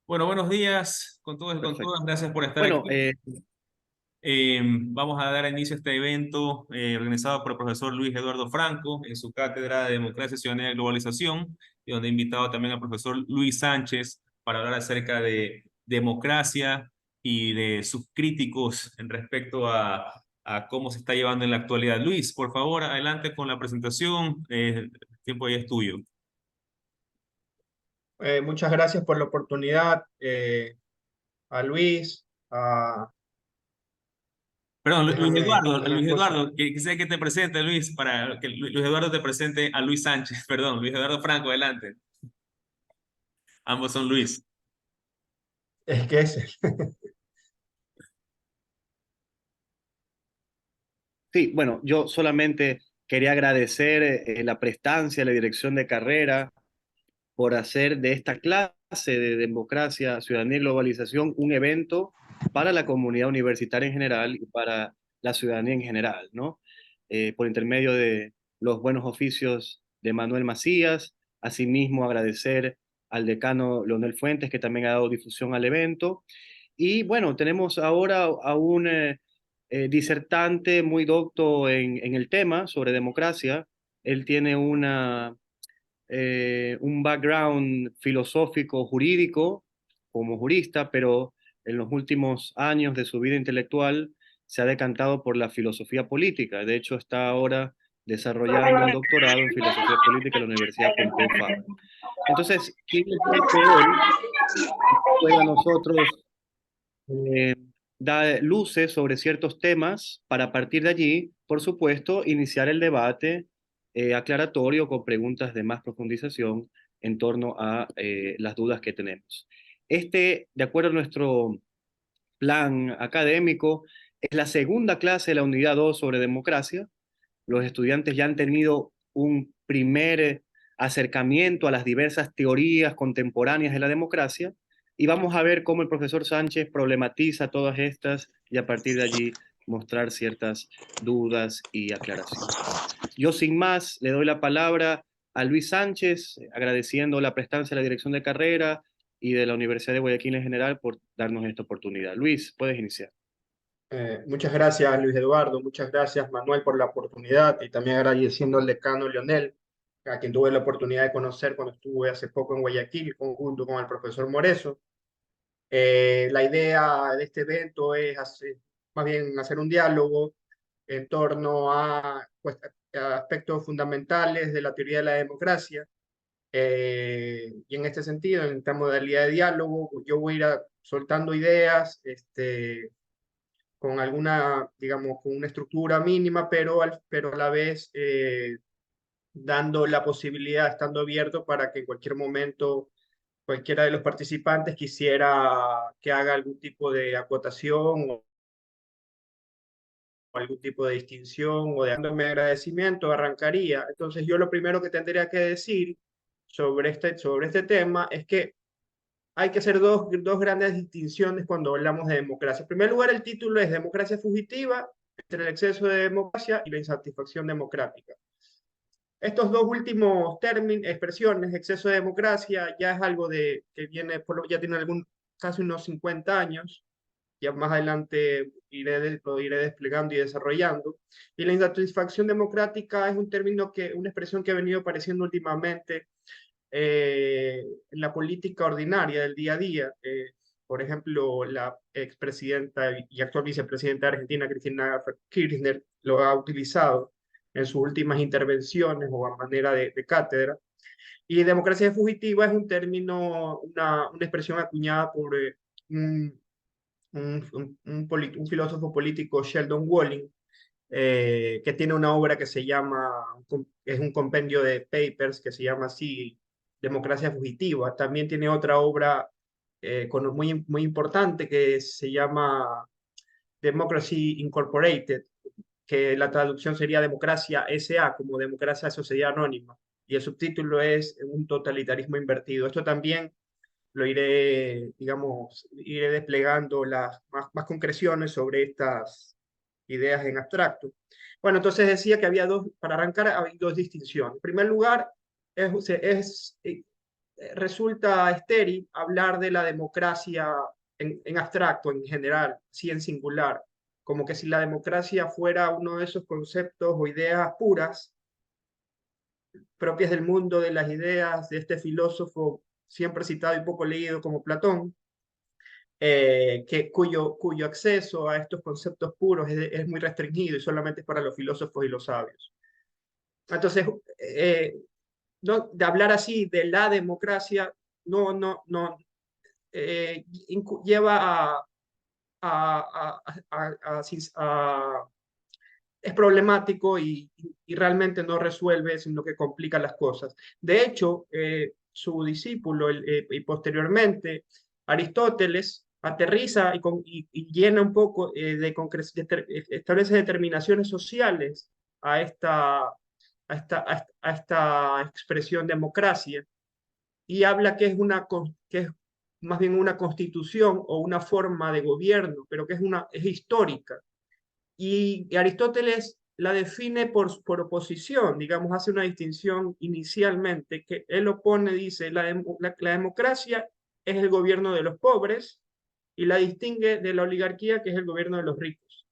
Bueno, buenos días con todos y con Perfecto. todas. Gracias por estar Bueno, aquí. Vamos a dar inicio a este evento organizado por el profesor Luis Eduardo Franco en su cátedra de Democracia, Ciudadanía y Globalización, y donde he invitado también al profesor Luis Sánchez para hablar acerca de democracia y de sus críticos en respecto a cómo se está llevando en la actualidad. Luis, por favor, adelante con la presentación. El tiempo ya es tuyo. Muchas gracias por la oportunidad, a Luis, a Perdón, déjame una Luis cosa. Eduardo, que quisiera que te presente, Luis, para que Luis Eduardo te presente a Luis Sánchez, perdón, Luis Eduardo Franco, adelante. Ambos son Luis. Es que es, sí, bueno, yo solamente quería agradecer la prestancia, la dirección de carrera por hacer de esta clase de democracia, ciudadanía y globalización un evento para la comunidad universitaria en general y para la ciudadanía en general, ¿no? Por intermedio de los buenos oficios de Manuel Macías, asimismo agradecer al decano Leonel Fuentes, que también ha dado difusión al evento. Y bueno, tenemos ahora a un disertante muy docto en el tema sobre democracia. Él tiene un background filosófico jurídico como jurista, pero en los últimos años de su vida intelectual se ha decantado por la filosofía política. De hecho, está ahora desarrollando un doctorado en filosofía política en la Universidad Pompeu Fabra. Entonces, ¿quién mejor que él pueda a nosotros eh, da luces sobre ciertos temas para a partir de allí, por supuesto, iniciar el debate aclaratorio con preguntas de más profundización en torno a las dudas que tenemos? De acuerdo a nuestro plan académico, es la segunda clase de la unidad 2 sobre democracia. Los estudiantes ya han tenido un primer acercamiento a las diversas teorías contemporáneas de la democracia y vamos a ver cómo el profesor Sánchez problematiza todas estas y a partir de allí mostrar ciertas dudas y aclaraciones. Yo sin más le doy la palabra a Luis Sánchez, agradeciendo la prestancia de la dirección de carrera y de la Universidad de Guayaquil en general por darnos esta oportunidad. Luis, puedes iniciar. muchas gracias, Luis Eduardo, muchas gracias, Manuel, por la oportunidad y también agradeciendo al decano Leonel, a quien tuve la oportunidad de conocer cuando estuve hace poco en Guayaquil, junto con el profesor Moreso. La idea de este evento es más bien hacer un diálogo en torno a, pues, a aspectos fundamentales de la teoría de la democracia. Y en este sentido, en esta modalidad de diálogo, yo voy a ir soltando ideas con alguna, digamos, con una estructura mínima, pero a la vez dando la posibilidad, estando abierto para que en cualquier momento cualquiera de los participantes quisiera que haga algún tipo de acotación o algún tipo de distinción o de dándome agradecimiento, arrancaría. Entonces yo lo primero que tendría que decir sobre este tema es que hay que hacer dos grandes distinciones cuando hablamos de democracia. En primer lugar, el título es Democracia fugitiva, entre el exceso de democracia y la insatisfacción democrática. Estos dos últimos términos, expresiones, exceso de democracia, ya es algo que viene, ya tiene casi unos 50 años, ya más adelante lo iré desplegando y desarrollando. Y la insatisfacción democrática es un término una expresión que ha venido apareciendo últimamente en la política ordinaria del día a día. Por ejemplo, la expresidenta y actual vicepresidenta de Argentina, Cristina Kirchner, lo ha utilizado en sus últimas intervenciones o a manera de cátedra. Y democracia fugitiva es un término, una expresión acuñada por un, un filósofo político, Sheldon Walling, que tiene una obra que se llama, es un compendio de papers que se llama así, Democracia Fugitiva. También tiene otra obra muy importante que se llama Democracy Incorporated, que la traducción sería Democracia S.A., como Democracia Sociedad Anónima, y el subtítulo es Un totalitarismo invertido. Esto también lo iré, digamos, iré desplegando más concreciones sobre estas ideas en abstracto. Bueno, entonces decía que para arrancar, hay dos distinciones. En primer lugar, es resulta estéril hablar de la democracia en abstracto, en general, sí en singular, como que si la democracia fuera uno de esos conceptos o ideas puras, propias del mundo de las ideas de este filósofo siempre citado y poco leído como Platón, cuyo acceso a estos conceptos puros es muy restringido y solamente es para los filósofos y los sabios. Entonces, no, de hablar así de la democracia no lleva a es problemático y realmente no resuelve, sino que complica las cosas. De hecho, su discípulo y posteriormente Aristóteles aterriza y llena un poco establece determinaciones sociales a esta expresión democracia y habla que es más bien una constitución o una forma de gobierno, pero que es histórica. Y Aristóteles la define por oposición, digamos, hace una distinción inicialmente, que él opone, dice, la democracia es el gobierno de los pobres y la distingue de la oligarquía, que es el gobierno de los ricos.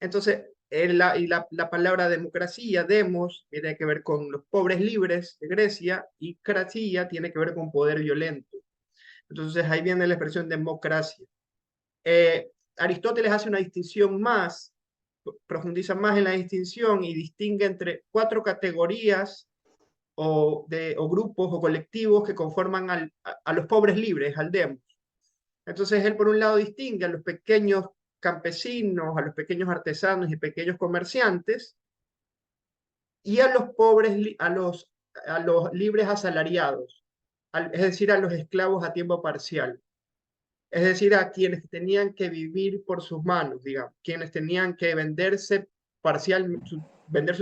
Entonces, la palabra democracia, demos, tiene que ver con los pobres libres de Grecia y cracia tiene que ver con poder violento. Entonces, ahí viene la expresión democracia. Aristóteles hace una distinción más, profundiza más en la distinción y distingue entre 4 categorías o grupos o colectivos que conforman a los pobres libres, al demos. Entonces él por un lado distingue a los pequeños campesinos, a los pequeños artesanos y pequeños comerciantes y a los pobres, a los libres asalariados, es decir, a los esclavos a tiempo parcial. Es decir, a quienes tenían que vivir por sus manos, digamos, quienes tenían que vender su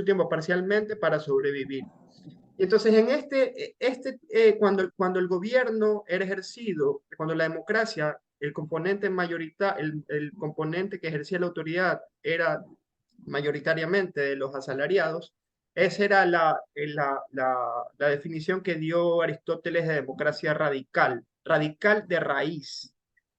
tiempo parcialmente para sobrevivir. Y entonces, cuando el gobierno era ejercido, cuando la democracia, el componente el componente que ejercía la autoridad era mayoritariamente de los asalariados, esa era la definición que dio Aristóteles de democracia radical, radical de raíz,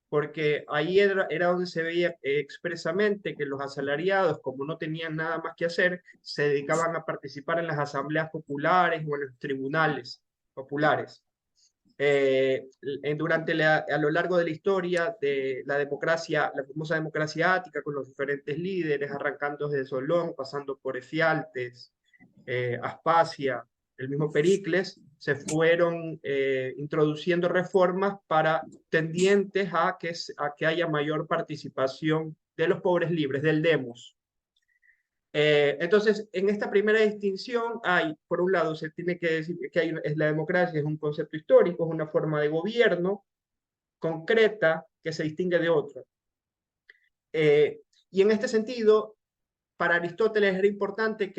porque ahí era donde se veía expresamente que los asalariados, como no tenían nada más que hacer, se dedicaban a participar en las asambleas populares o en los tribunales populares. A lo largo de la historia de la democracia, la famosa democracia ática, con los diferentes líderes, arrancando desde Solón, pasando por Efialtes, Aspasia, el mismo Pericles, se fueron introduciendo reformas tendientes a que haya mayor participación de los pobres libres, del demos. Entonces, en esta primera distinción por un lado, se tiene que decir que la democracia es un concepto histórico, es una forma de gobierno concreta que se distingue de otra. Y en este sentido, para Aristóteles era importante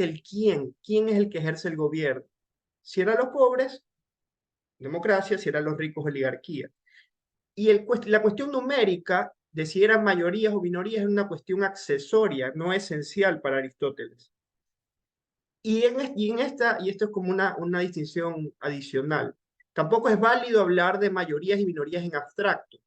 el quién es el que ejerce el gobierno. Si eran los pobres, democracia; si eran los ricos, oligarquía. Y la cuestión numérica de si eran mayorías o minorías es una cuestión accesoria, no esencial para Aristóteles. Y esto es como una distinción adicional. Tampoco es válido hablar de mayorías y minorías en abstracto.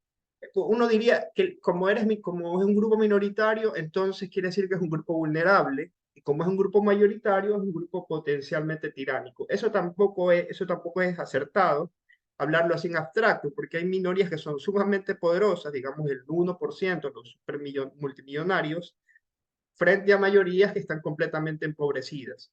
Uno diría que como es un grupo minoritario, entonces quiere decir que es un grupo vulnerable, y como es un grupo mayoritario, es un grupo potencialmente tiránico. Eso tampoco es acertado, hablarlo así en abstracto, porque hay minorías que son sumamente poderosas, digamos el 1%, los multimillonarios, frente a mayorías que están completamente empobrecidas.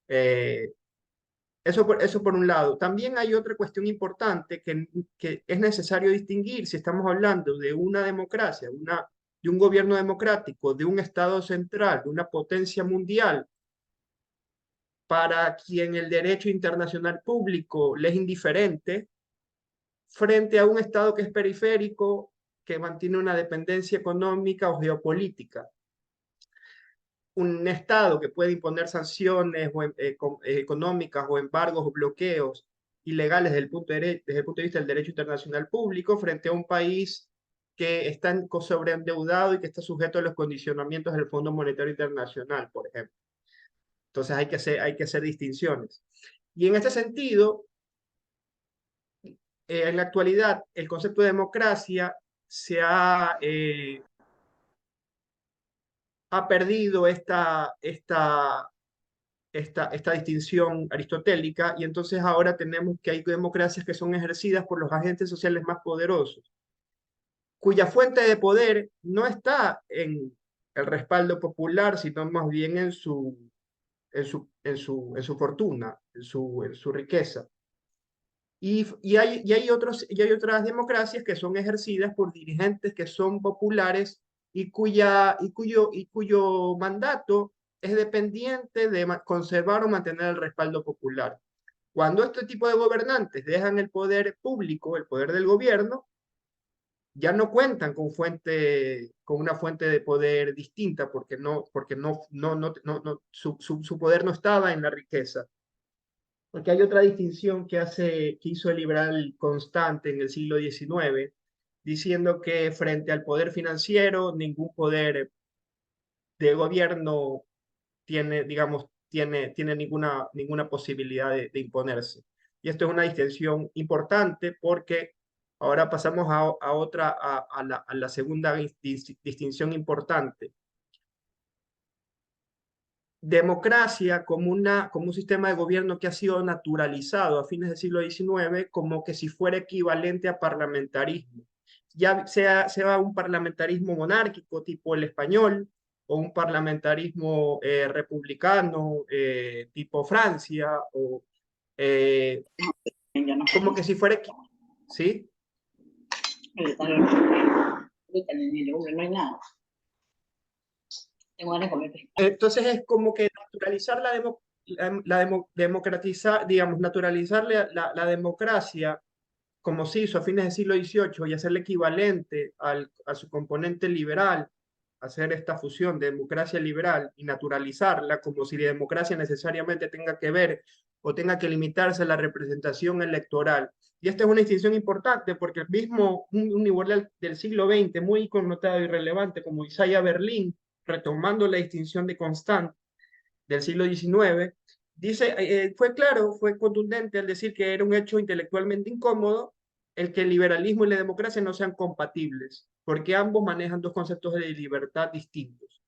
Eso por un lado. También hay otra cuestión importante que es necesario distinguir si estamos hablando de una democracia, de un gobierno democrático, de un Estado central, de una potencia mundial, para quien el derecho internacional público le es indiferente, frente a un Estado que es periférico, que mantiene una dependencia económica o geopolítica. Un Estado que puede imponer sanciones económicas o embargos o bloqueos ilegales desde el punto de vista del derecho internacional público frente a un país que está sobreendeudado y que está sujeto a los condicionamientos del Fondo Monetario Internacional, por ejemplo. Entonces hay que hacer distinciones. Y en este sentido, en la actualidad, el concepto de democracia ha perdido esta distinción aristotélica, y entonces ahora tenemos que hay democracias que son ejercidas por los agentes sociales más poderosos, cuya fuente de poder no está en el respaldo popular, sino más bien en su fortuna, en su riqueza. Y hay otras democracias que son ejercidas por dirigentes que son populares y cuyo mandato es dependiente de conservar o mantener el respaldo popular. Cuando este tipo de gobernantes dejan el poder público, el poder del gobierno, ya no cuentan con una fuente de poder distinta porque su poder no estaba en la riqueza. Porque hay otra distinción que hizo el liberal Constante en el siglo XIX, diciendo que frente al poder financiero, ningún poder de gobierno tiene ninguna posibilidad de imponerse. Y esto es una distinción importante porque ahora pasamos a la segunda distinción importante. Democracia como un sistema de gobierno que ha sido naturalizado a fines del siglo XIX como que si fuera equivalente a parlamentarismo. Ya sea un parlamentarismo monárquico tipo el español o un parlamentarismo republicano tipo Francia o Ya no como que si fuera, ¿sí? no hay nada. Tengo ganas de comer. Entonces es como que naturalizar democratizar, digamos, naturalizar la democracia como se hizo a fines del siglo XVIII y hacerle equivalente a su componente liberal, hacer esta fusión de democracia liberal y naturalizarla como si la democracia necesariamente tenga que ver o tenga que limitarse a la representación electoral. Y esta es una distinción importante porque el mismo un liberal del siglo XX, muy connotado y relevante como Isaiah Berlin, retomando la distinción de Constant del siglo XIX, dice, fue claro, fue contundente al decir que era un hecho intelectualmente incómodo el que el liberalismo y la democracia no sean compatibles, porque ambos manejan dos conceptos de libertad distintos.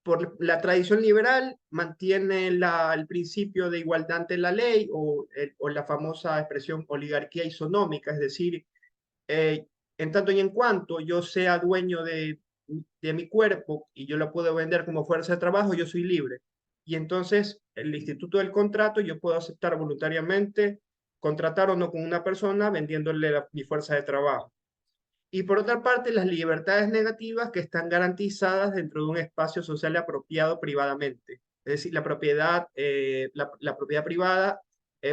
Por la tradición liberal mantiene el principio de igualdad ante la ley o la famosa expresión oligarquía isonómica, es decir, en tanto y en cuanto yo sea dueño de mi cuerpo y yo lo puedo vender como fuerza de trabajo, yo soy libre. Y entonces el instituto del contrato yo puedo aceptar voluntariamente contratar o no con una persona vendiéndole mi fuerza de trabajo. Y por otra parte, las libertades negativas que están garantizadas dentro de un espacio social apropiado privadamente. Es decir, la propiedad privada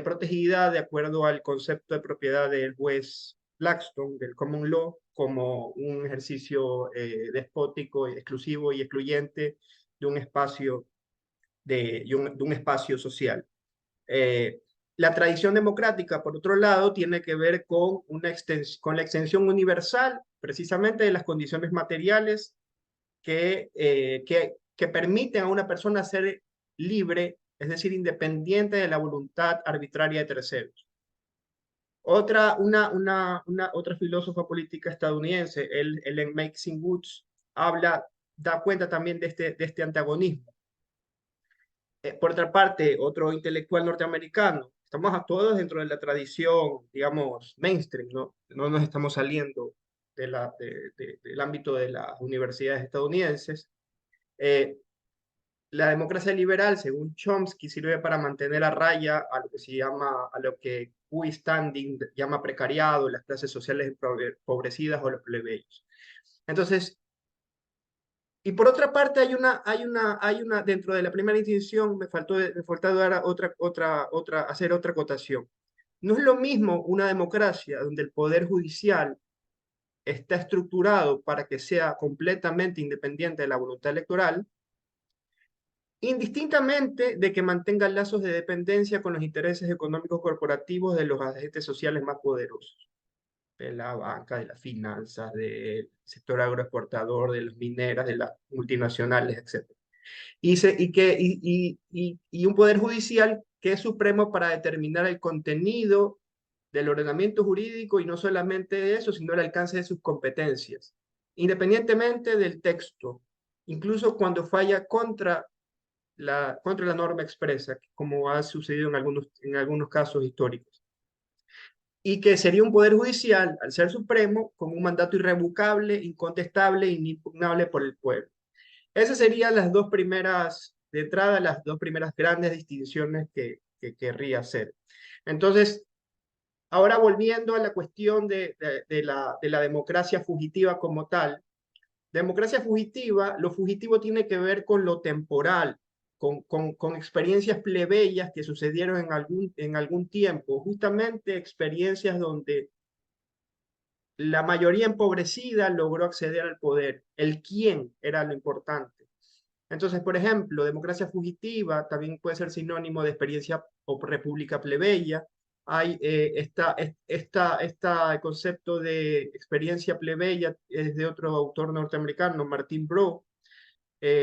protegida de acuerdo al concepto de propiedad del juez Blackstone, del common law, como un ejercicio despótico, exclusivo y excluyente de un espacio, de un espacio social. La tradición democrática, por otro lado, tiene que ver con la extensión universal, precisamente de las condiciones materiales que permiten a una persona ser libre, es decir, independiente de la voluntad arbitraria de terceros. Otra filósofa política estadounidense, Ellen Maxine Woods, da cuenta también de este antagonismo. Por otra parte, otro intelectual norteamericano, estamos a todos dentro de la tradición, digamos, mainstream, ¿no? No nos estamos saliendo del ámbito de las universidades estadounidenses. La democracia liberal, según Chomsky, sirve para mantener a raya a lo que Guy Standing llama precariado, las clases sociales empobrecidas o los plebeyos. Entonces, y por otra parte, dentro de la primera distinción, me faltó dar hacer otra acotación. No es lo mismo una democracia donde el poder judicial está estructurado para que sea completamente independiente de la voluntad electoral, indistintamente de que mantenga lazos de dependencia con los intereses económicos corporativos de los agentes sociales más poderosos, de la banca, de las finanzas, del sector agroexportador, de las mineras, de las multinacionales, etc. Y un poder judicial que es supremo para determinar el contenido del ordenamiento jurídico y no solamente de eso, sino el alcance de sus competencias, independientemente del texto, incluso cuando falla contra la norma expresa, como ha sucedido en algunos casos históricos. Y que sería un poder judicial, al ser supremo, con un mandato irrevocable, incontestable e inimpugnable por el pueblo. Esas serían las dos primeras, de entrada, las dos primeras grandes distinciones que querría hacer. Entonces, ahora volviendo a la cuestión de la democracia fugitiva como tal, democracia fugitiva, lo fugitivo tiene que ver con lo temporal, con experiencias plebeyas que sucedieron en algún tiempo, justamente experiencias donde la mayoría empobrecida logró acceder al poder. El quién era lo importante. Entonces, por ejemplo, democracia fugitiva también puede ser sinónimo de experiencia o república plebeya. Hay el concepto de experiencia plebeya es de otro autor norteamericano, Martin Brough,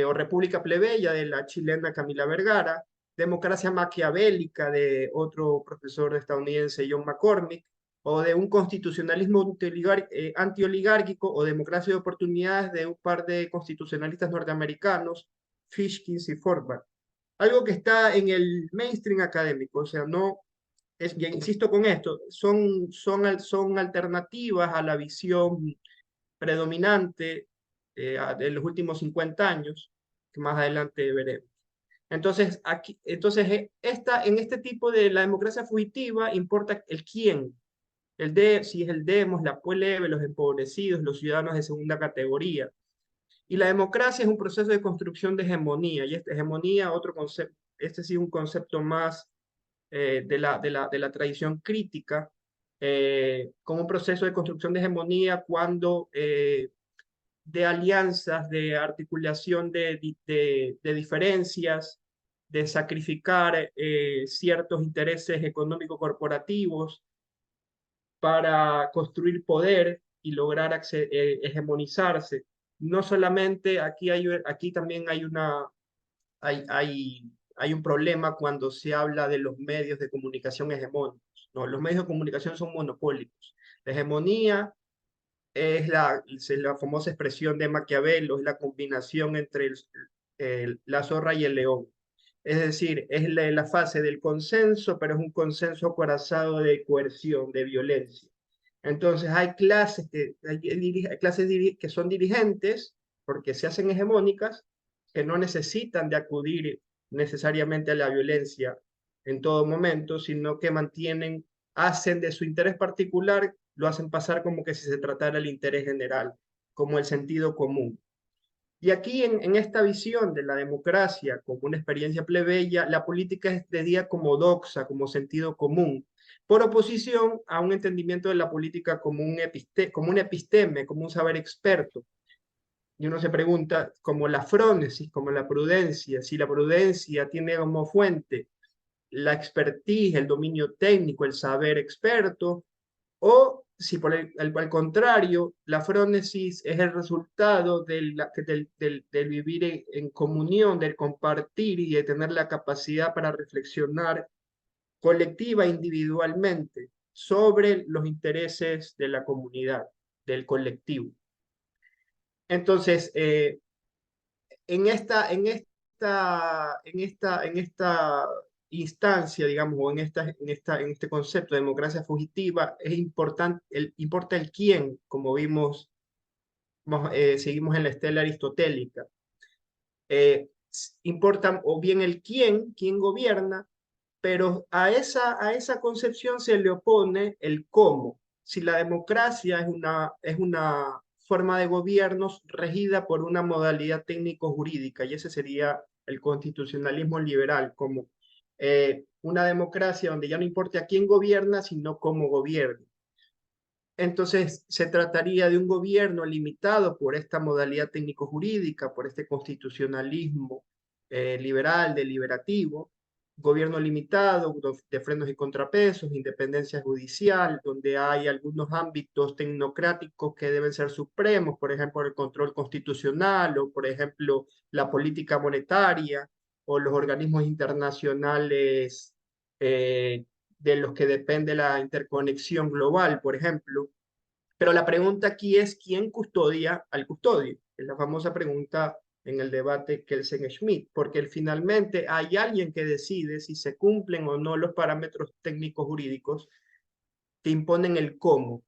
o república plebeya de la chilena Camila Vergara, democracia maquiavélica de otro profesor estadounidense, John McCormick, o de un constitucionalismo antioligárquico o democracia de oportunidades de un par de constitucionalistas norteamericanos, Fishkins y Forbath. Algo que está en el mainstream académico, o sea, no, ya insisto con esto, son alternativas a la visión predominante de los últimos 50 años, que más adelante veremos. Entonces, en este tipo de la democracia fugitiva importa el quién, si es el demos, la plebe, los empobrecidos, los ciudadanos de segunda categoría. Y la democracia es un proceso de construcción de hegemonía, y esta hegemonía, otro concepto, este sí es un concepto más de la tradición crítica, como un proceso de construcción de hegemonía cuando de alianzas, de articulación de diferencias, de sacrificar ciertos intereses económico-corporativos para construir poder y lograr hegemonizarse. No solamente aquí también hay, hay, hay un problema cuando se habla de los medios de comunicación hegemónicos. No, los medios de comunicación son monopólicos. La hegemonía es la famosa expresión de Maquiavelo, es la combinación entre la zorra y el león. Es decir, es la fase del consenso, pero es un consenso acorazado de coerción, de violencia. Entonces hay clases que son dirigentes, porque se hacen hegemónicas, que no necesitan de acudir necesariamente a la violencia en todo momento, sino que hacen de su interés particular, lo hacen pasar como que si se tratara del interés general, como el sentido común. Y aquí en esta visión de la democracia como una experiencia plebeya, la política es de día como doxa, como sentido común, por oposición a un entendimiento de la política como un episteme, como un saber experto. Y uno se pregunta, como la frónesis, como la prudencia, si la prudencia tiene como fuente la expertise, el dominio técnico, el saber experto, o si al contrario, la frónesis es el resultado del vivir en comunión, del compartir y de tener la capacidad para reflexionar colectiva e individualmente sobre los intereses de la comunidad, del colectivo. Entonces, en esta instancia, digamos, o en este concepto de democracia fugitiva, es importante, importa el quién, como vimos, seguimos en la estela aristotélica. Importa o bien el quién gobierna, pero a esa concepción se le opone el cómo. Si la democracia es una forma de gobiernos regida por una modalidad técnico-jurídica, y ese sería el constitucionalismo liberal, como una democracia donde ya no importa a quién gobierna, sino cómo gobierna. Entonces, se trataría de un gobierno limitado por esta modalidad técnico-jurídica, por este constitucionalismo liberal, deliberativo, gobierno limitado, de frenos y contrapesos, independencia judicial, donde hay algunos ámbitos tecnocráticos que deben ser supremos, por ejemplo, el control constitucional o, por ejemplo, la política monetaria o los organismos internacionales de los que depende la interconexión global, por ejemplo. Pero la pregunta aquí es, ¿quién custodia al custodio? Es la famosa pregunta en el debate Kelsen-Schmidt, porque finalmente hay alguien que decide si se cumplen o no los parámetros técnicos jurídicos que imponen el cómo.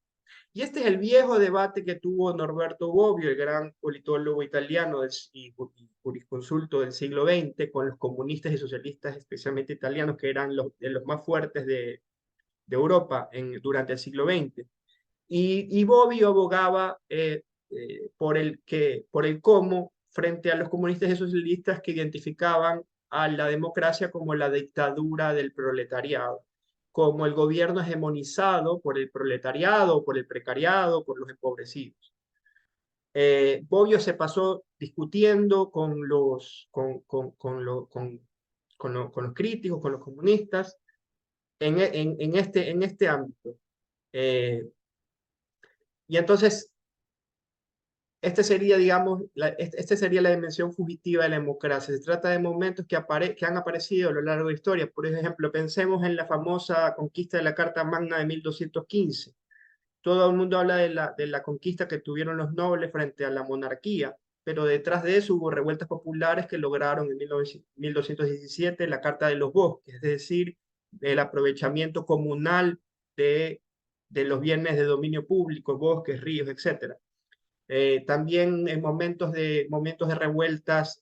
Y este es el viejo debate que tuvo Norberto Bobbio, el gran politólogo italiano y jurisconsulto del siglo XX, con los comunistas y socialistas, especialmente italianos, que eran de los más fuertes de Europa durante el siglo XX. Y Bobbio abogaba por el cómo frente a los comunistas y socialistas que identificaban a la democracia como la dictadura del proletariado, como el gobierno hegemonizado por el proletariado, por el precariado, por los empobrecidos. Bobbio se pasó discutiendo con los críticos, con los comunistas, en este ámbito. Y entonces, digamos, esta sería la dimensión fugitiva de la democracia. Se trata de momentos que han aparecido a lo largo de la historia. Por ejemplo, pensemos en la famosa conquista de la Carta Magna de 1215. Todo el mundo habla de la conquista que tuvieron los nobles frente a la monarquía, pero detrás de eso hubo revueltas populares que lograron en 1217 la Carta de los Bosques, es decir, el aprovechamiento comunal de los bienes de dominio público, bosques, ríos, etc. También en momentos de revueltas,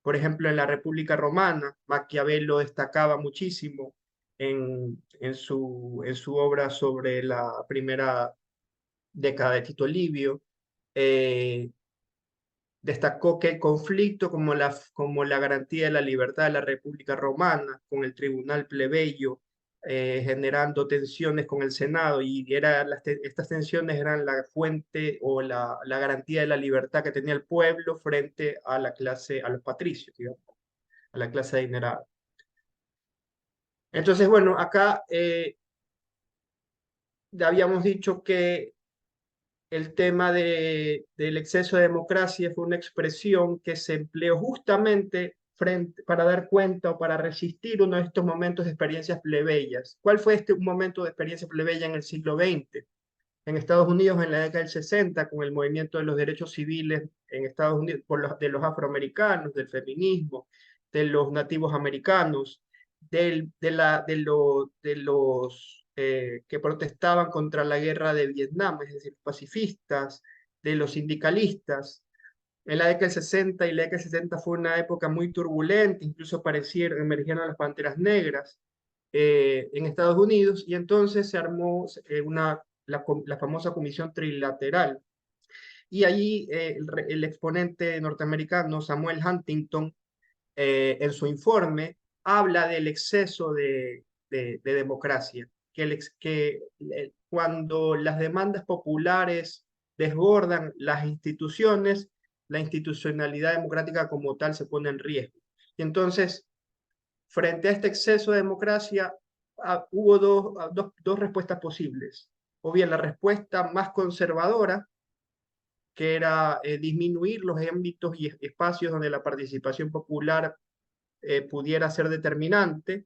por ejemplo, en la República Romana, Maquiavelo destacaba muchísimo en su obra sobre la primera década de Tito Livio. Destacó que el conflicto como la garantía de la libertad de la República Romana con el tribunal plebeyo, generando tensiones con el Senado, y estas tensiones eran la fuente o la garantía de la libertad que tenía el pueblo frente a los patricios, digamos, a la clase adinerada. Entonces, bueno, acá ya habíamos dicho que el tema del exceso de democracia fue una expresión que se empleó justamente para dar cuenta o para resistir uno de estos momentos de experiencias plebeyas. ¿Cuál fue un momento de experiencia plebeya en el siglo XX? En Estados Unidos, en la década del 60, con el movimiento de los derechos civiles en Estados Unidos, de los afroamericanos, del feminismo, de los nativos americanos, de los que protestaban contra la guerra de Vietnam, es decir, pacifistas, de los sindicalistas. En la década del 60 y la década del 70 fue una época muy turbulenta, incluso emergieron las panteras negras en Estados Unidos, y entonces se armó la famosa Comisión Trilateral. Y allí el exponente norteamericano Samuel Huntington, en su informe, habla del exceso de democracia, que cuando las demandas populares desbordan las instituciones, la institucionalidad democrática como tal se pone en riesgo. Y entonces, frente a este exceso de democracia, hubo dos respuestas posibles. O bien la respuesta más conservadora, que era disminuir los ámbitos y espacios donde la participación popular pudiera ser determinante,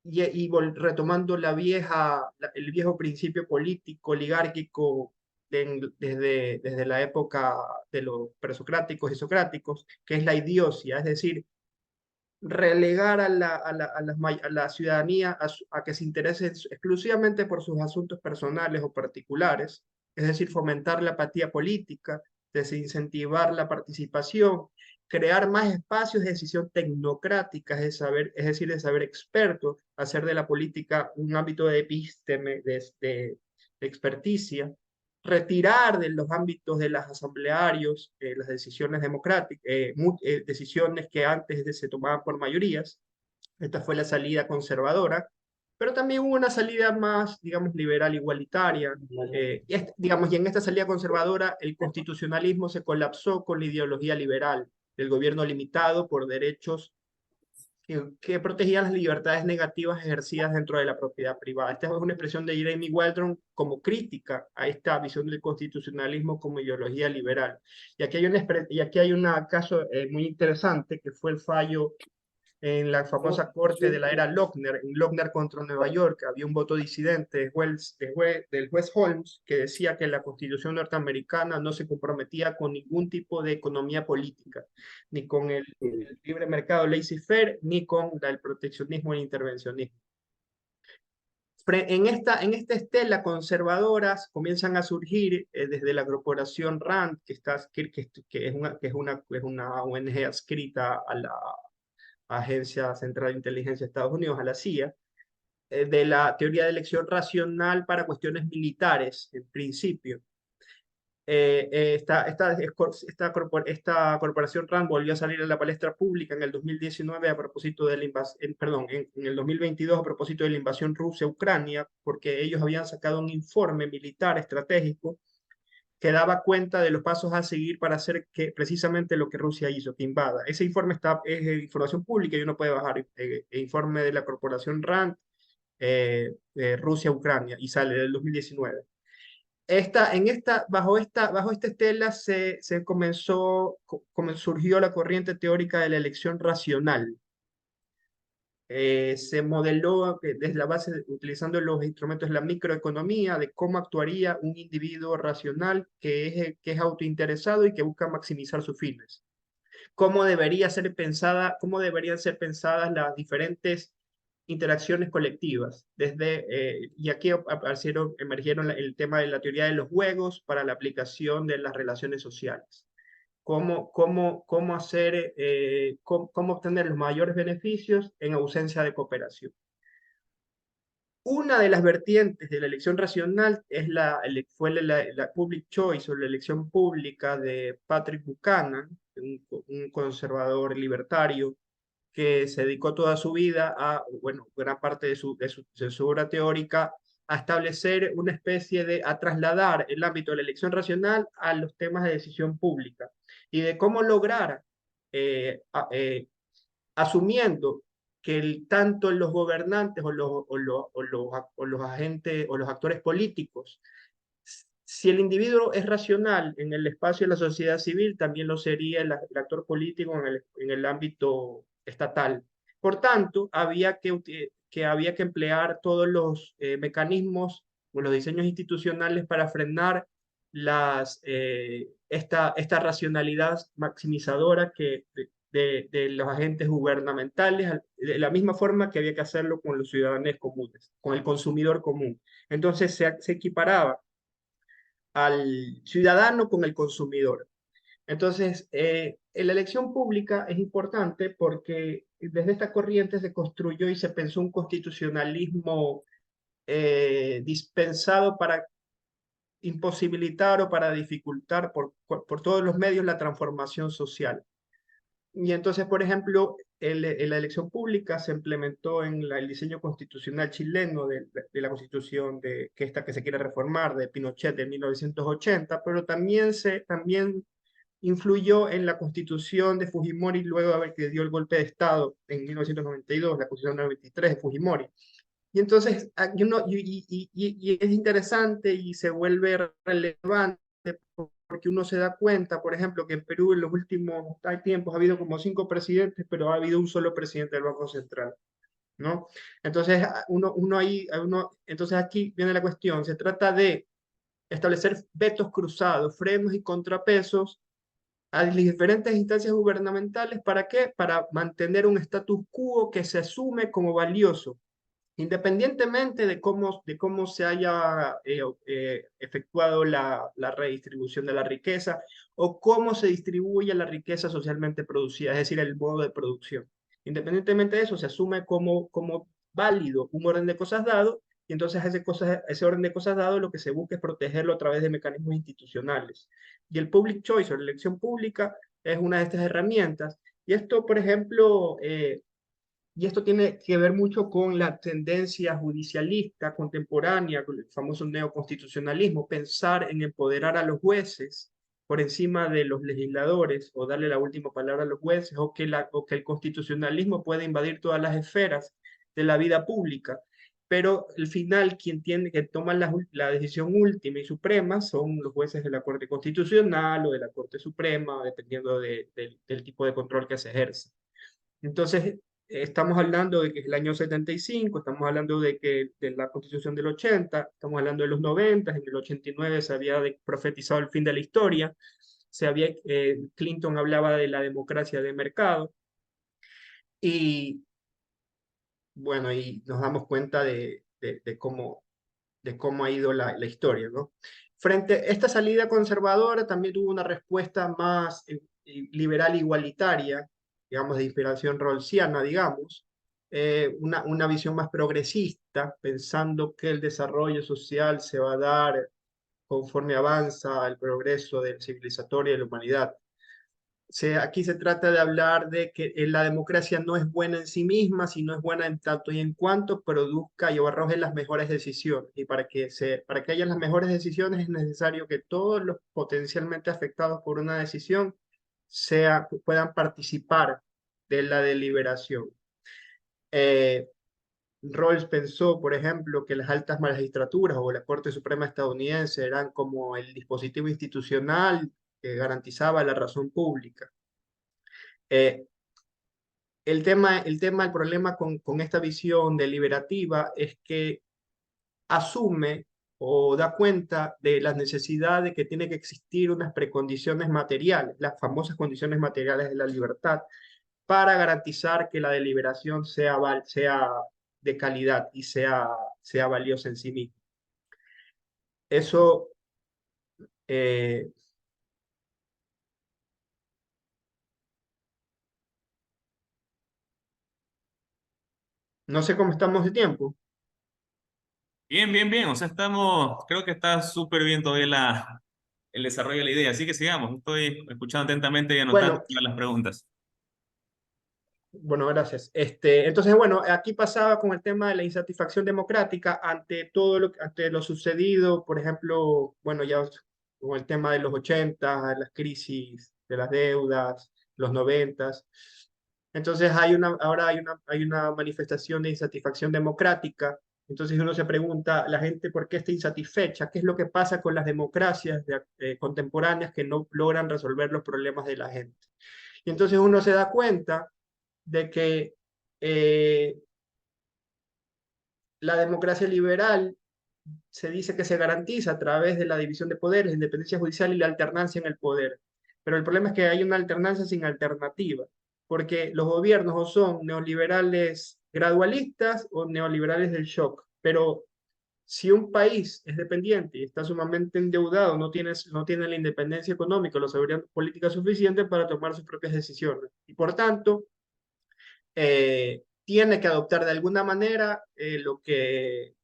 y retomando el viejo principio político oligárquico desde la época de los presocráticos y socráticos, que es la idiocia, es decir, relegar a la ciudadanía a que se interese exclusivamente por sus asuntos personales o particulares, es decir, fomentar la apatía política, desincentivar la participación, crear más espacios de decisión tecnocrática, es decir, de saber experto, hacer de la política un ámbito de epísteme, de experticia, retirar de los ámbitos de los asamblearios las decisiones democráticas, decisiones que antes se tomaban por mayorías. Esta fue la salida conservadora, pero también hubo una salida más, digamos, liberal, igualitaria. Y en esta salida conservadora, el constitucionalismo se colapsó con la ideología liberal del gobierno limitado por derechos que protegían las libertades negativas ejercidas dentro de la propiedad privada. Esta es una expresión de Jeremy Waldron como crítica a esta visión del constitucionalismo como ideología liberal. Y aquí hay un caso muy interesante que fue el fallo en la famosa corte de la era Lochner, en Lochner contra Nueva York. Había un voto disidente del juez Holmes que decía que la Constitución norteamericana no se comprometía con ningún tipo de economía política, ni con el libre mercado laissez-faire, ni con el proteccionismo e intervencionismo. En esta estela conservadoras comienzan a surgir desde la corporación RAND, que es una ONG adscrita a la Agencia Central de Inteligencia de Estados Unidos, a la CIA, de la teoría de elección racional para cuestiones militares, en principio. Esta corporación RAND volvió a salir a la palestra pública en el 2019 a propósito de la invasión, perdón, en el 2022 a propósito de la invasión Rusia a Ucrania, porque ellos habían sacado un informe militar estratégico que daba cuenta de los pasos a seguir para hacer precisamente lo que Rusia hizo, que invada. Ese informe es información pública y uno puede bajar informe de la corporación RAND, Rusia-Ucrania, y sale del 2019. Bajo esta estela surgió la corriente teórica de la elección racional. Se modeló desde la base, utilizando los instrumentos de la microeconomía, de cómo actuaría un individuo racional que es autointeresado y que busca maximizar sus fines. Cómo deberían ser pensadas las diferentes interacciones colectivas. Y aquí emergieron el tema de la teoría de los juegos para la aplicación de las relaciones sociales. Cómo obtener los mayores beneficios en ausencia de cooperación. Una de las vertientes de la elección racional fue la public choice, o la elección pública de Patrick Buchanan, un conservador libertario que se dedicó toda su vida gran parte de su obra teórica, a establecer a trasladar el ámbito de la elección racional a los temas de decisión pública y de cómo lograr, asumiendo que tanto los gobernantes o los agentes o los actores políticos, si el individuo es racional en el espacio de la sociedad civil, también lo sería el actor político en el ámbito estatal. Por tanto, había que emplear todos los mecanismos o los diseños institucionales para frenar esta racionalidad maximizadora de los agentes gubernamentales, de la misma forma que había que hacerlo con los ciudadanos comunes, con el consumidor común. Entonces se equiparaba al ciudadano con el consumidor. Entonces, la elección pública es importante porque desde esta corriente se construyó y se pensó un constitucionalismo dispensado para imposibilitar o para dificultar por todos los medios la transformación social. Y entonces, por ejemplo, la elección pública se implementó en el diseño constitucional chileno de la constitución que se quiere reformar, de Pinochet de 1980, pero también influyó en la constitución de Fujimori luego de haber que dio el golpe de Estado en 1992, la constitución 93 de Fujimori. Y entonces, y es interesante y se vuelve relevante porque uno se da cuenta, por ejemplo, que en Perú en los últimos tiempos ha habido como 5 presidentes, pero ha habido un solo presidente del Banco Central, ¿no? Entonces, entonces aquí viene la cuestión, se trata de establecer vetos cruzados, frenos y contrapesos a las diferentes instancias gubernamentales. ¿Para qué? Para mantener un status quo que se asume como valioso, independientemente de cómo se haya efectuado la redistribución de la riqueza o cómo se distribuye la riqueza socialmente producida, es decir, el modo de producción. Independientemente de eso, se asume como válido un orden de cosas dado, y entonces ese orden de cosas dado lo que se busca es protegerlo a través de mecanismos institucionales. Y el public choice o la elección pública es una de estas herramientas. Y esto, por ejemplo, y esto tiene que ver mucho con la tendencia judicialista contemporánea, con el famoso neoconstitucionalismo, pensar en empoderar a los jueces por encima de los legisladores o darle la última palabra a los jueces o que el constitucionalismo puede invadir todas las esferas de la vida pública. Pero al final que toma la decisión última y suprema son los jueces de la Corte Constitucional o de la Corte Suprema, dependiendo del tipo de control que se ejerce. Entonces, estamos hablando de que es el año 75, estamos hablando de la Constitución del 80, estamos hablando de los 90, en el 89 se había profetizado el fin de la historia, Clinton hablaba de la democracia de mercado, y bueno, y nos damos cuenta de cómo ha ido la historia, ¿no? Frente a esta salida conservadora también tuvo una respuesta más liberal igualitaria, digamos, de inspiración rawlsiana, digamos, una visión más progresista, pensando que el desarrollo social se va a dar conforme avanza el progreso del civilizatorio de la humanidad. Aquí se trata de hablar de que la democracia no es buena en sí misma, sino es buena en tanto y en cuanto produzca y arroje las mejores decisiones. Y para que haya las mejores decisiones es necesario que todos los potencialmente afectados por una decisión puedan participar de la deliberación. Rawls pensó, por ejemplo, que las altas magistraturas o la Corte Suprema estadounidense eran como el dispositivo institucional que garantizaba la razón pública. Eh, el problema con esta visión deliberativa es que asume o da cuenta de la necesidad de que tiene que existir unas precondiciones materiales, las famosas condiciones materiales de la libertad, para garantizar que la deliberación sea de calidad y sea valiosa en sí misma. Eso eh, no sé cómo estamos de tiempo. Bien, bien, bien. O sea, creo que está súper bien todavía el desarrollo de la idea. Así que sigamos. Estoy escuchando atentamente y anotando Bueno, todas las preguntas. Bueno, gracias. Entonces, bueno, aquí pasaba con el tema de la insatisfacción democrática ante lo sucedido, por ejemplo, bueno, ya con el tema de los 80, las crisis de las deudas, los 90. Entonces, ahora hay una manifestación de insatisfacción democrática. Entonces uno se pregunta, la gente, ¿por qué está insatisfecha? ¿Qué es lo que pasa con las democracias contemporáneas que no logran resolver los problemas de la gente? Y entonces uno se da cuenta de que eh, la democracia liberal se dice que se garantiza a través de la división de poderes, la independencia judicial y la alternancia en el poder. Pero el problema es que hay una alternancia sin alternativa, porque los gobiernos o son neoliberales gradualistas o neoliberales del shock. Pero si un país es dependiente y está sumamente endeudado, no tiene la independencia económica o la seguridad política suficiente para tomar sus propias decisiones. Y por tanto, tiene que adoptar de alguna manera lo que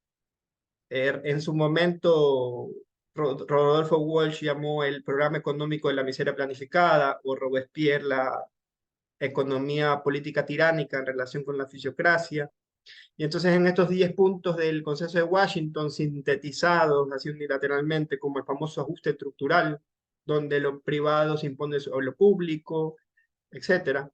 en su momento Rodolfo Walsh llamó el programa económico de la miseria planificada, o Robespierre la economía política tiránica en relación con la fisiocracia. Y entonces en estos 10 puntos del Consenso de Washington, sintetizados así unilateralmente como el famoso ajuste estructural, donde lo privado se impone sobre lo público, etcétera.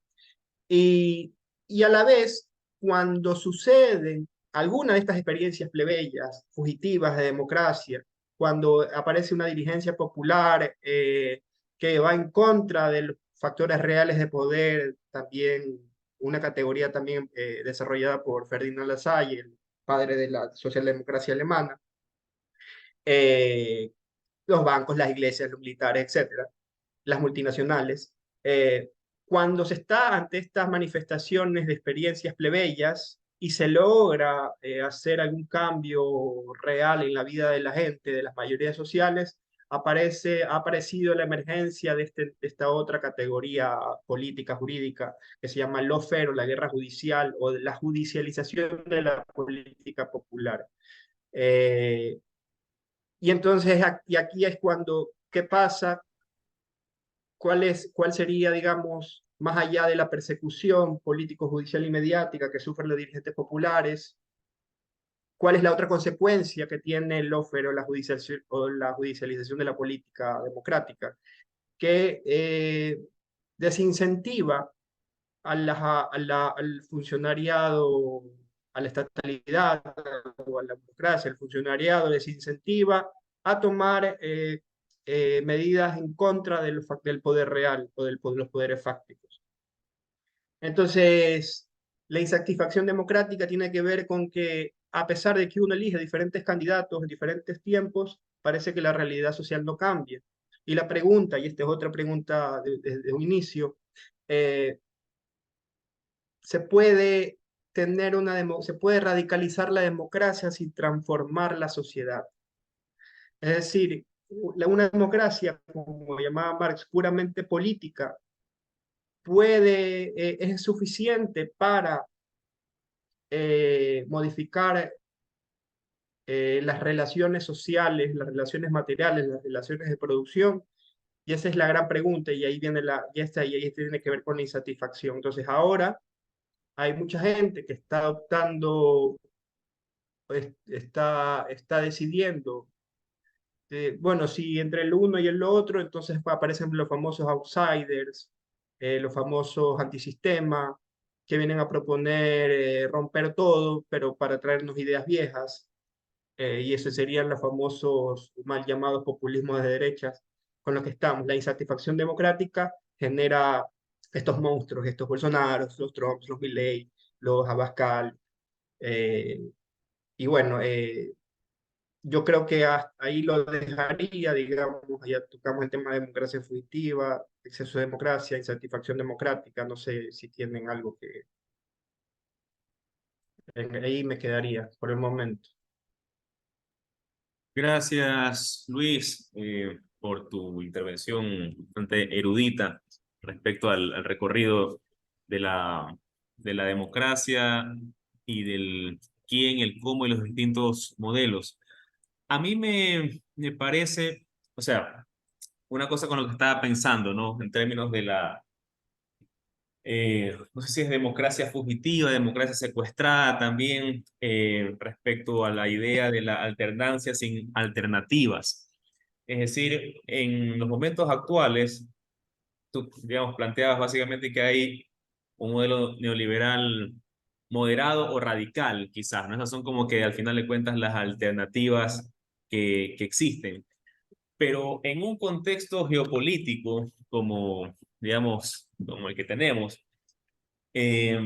Y, y a la vez, cuando suceden alguna de estas experiencias plebeyas, fugitivas de democracia, cuando aparece una dirigencia popular que va en contra de los factores reales de poder, también una categoría también desarrollada por Ferdinand Lassalle, el padre de la socialdemocracia alemana, eh, los bancos, las iglesias, los militares, etcétera, las multinacionales, cuando se está ante estas manifestaciones de experiencias plebeyas y se logra hacer algún cambio real en la vida de la gente, de las mayorías sociales, ha aparecido la emergencia de esta otra categoría política, jurídica, que se llama lawfare o la guerra judicial o la judicialización de la política popular. Eh, y entonces, y aquí es cuando, ¿qué pasa? ¿Cuál sería, digamos, más allá de la persecución político-judicial y mediática que sufren los dirigentes populares? ¿Cuál es la otra consecuencia que tiene el lawfare o la judicialización de la política democrática? que desincentiva al funcionariado, a la estatalidad o a la democracia, el funcionariado desincentiva a tomar medidas en contra del poder real o de los poderes fácticos. Entonces, la insatisfacción democrática tiene que ver con que, a pesar de que uno elige diferentes candidatos en diferentes tiempos, parece que la realidad social no cambia. Y la pregunta, y esta es otra pregunta desde un inicio, eh, se puede se puede radicalizar la democracia sin transformar la sociedad. Es decir, una democracia, como llamaba Marx, puramente política, es suficiente para modificar las relaciones sociales, las relaciones materiales, las relaciones de producción. Y esa es la gran pregunta, y ahí viene y ahí tiene que ver con la insatisfacción. Entonces, ahora hay mucha gente que está adoptando, está decidiendo, bueno, si entre el uno y el otro, entonces aparecen los famosos outsiders, los famosos antisistemas, que vienen a proponer romper todo, pero para traernos ideas viejas, y esos serían los famosos mal llamados populismos de derechas con los que estamos. La insatisfacción democrática genera estos monstruos, estos Bolsonaro, los Trump, los Milley, los Abascal, eh, y bueno, yo creo que ahí lo dejaría, digamos, ya tocamos el tema de democracia fugitiva, exceso de democracia, insatisfacción democrática, no sé si tienen algo que... Ahí me quedaría por el momento. Gracias, Luis, por tu intervención bastante erudita respecto al recorrido de de la democracia y del quién, el cómo y los distintos modelos. A mí me parece, o sea, una cosa con lo que estaba pensando, ¿no? En términos de no sé si es democracia fugitiva, democracia secuestrada también, respecto a la idea de la alternancia sin alternativas. Es decir, en los momentos actuales, tú, digamos, planteabas básicamente que hay un modelo neoliberal moderado o radical, quizás, ¿no? Esas son como que al final de cuentas las alternativas que existen. Pero en un contexto geopolítico como, digamos, como el que tenemos, eh,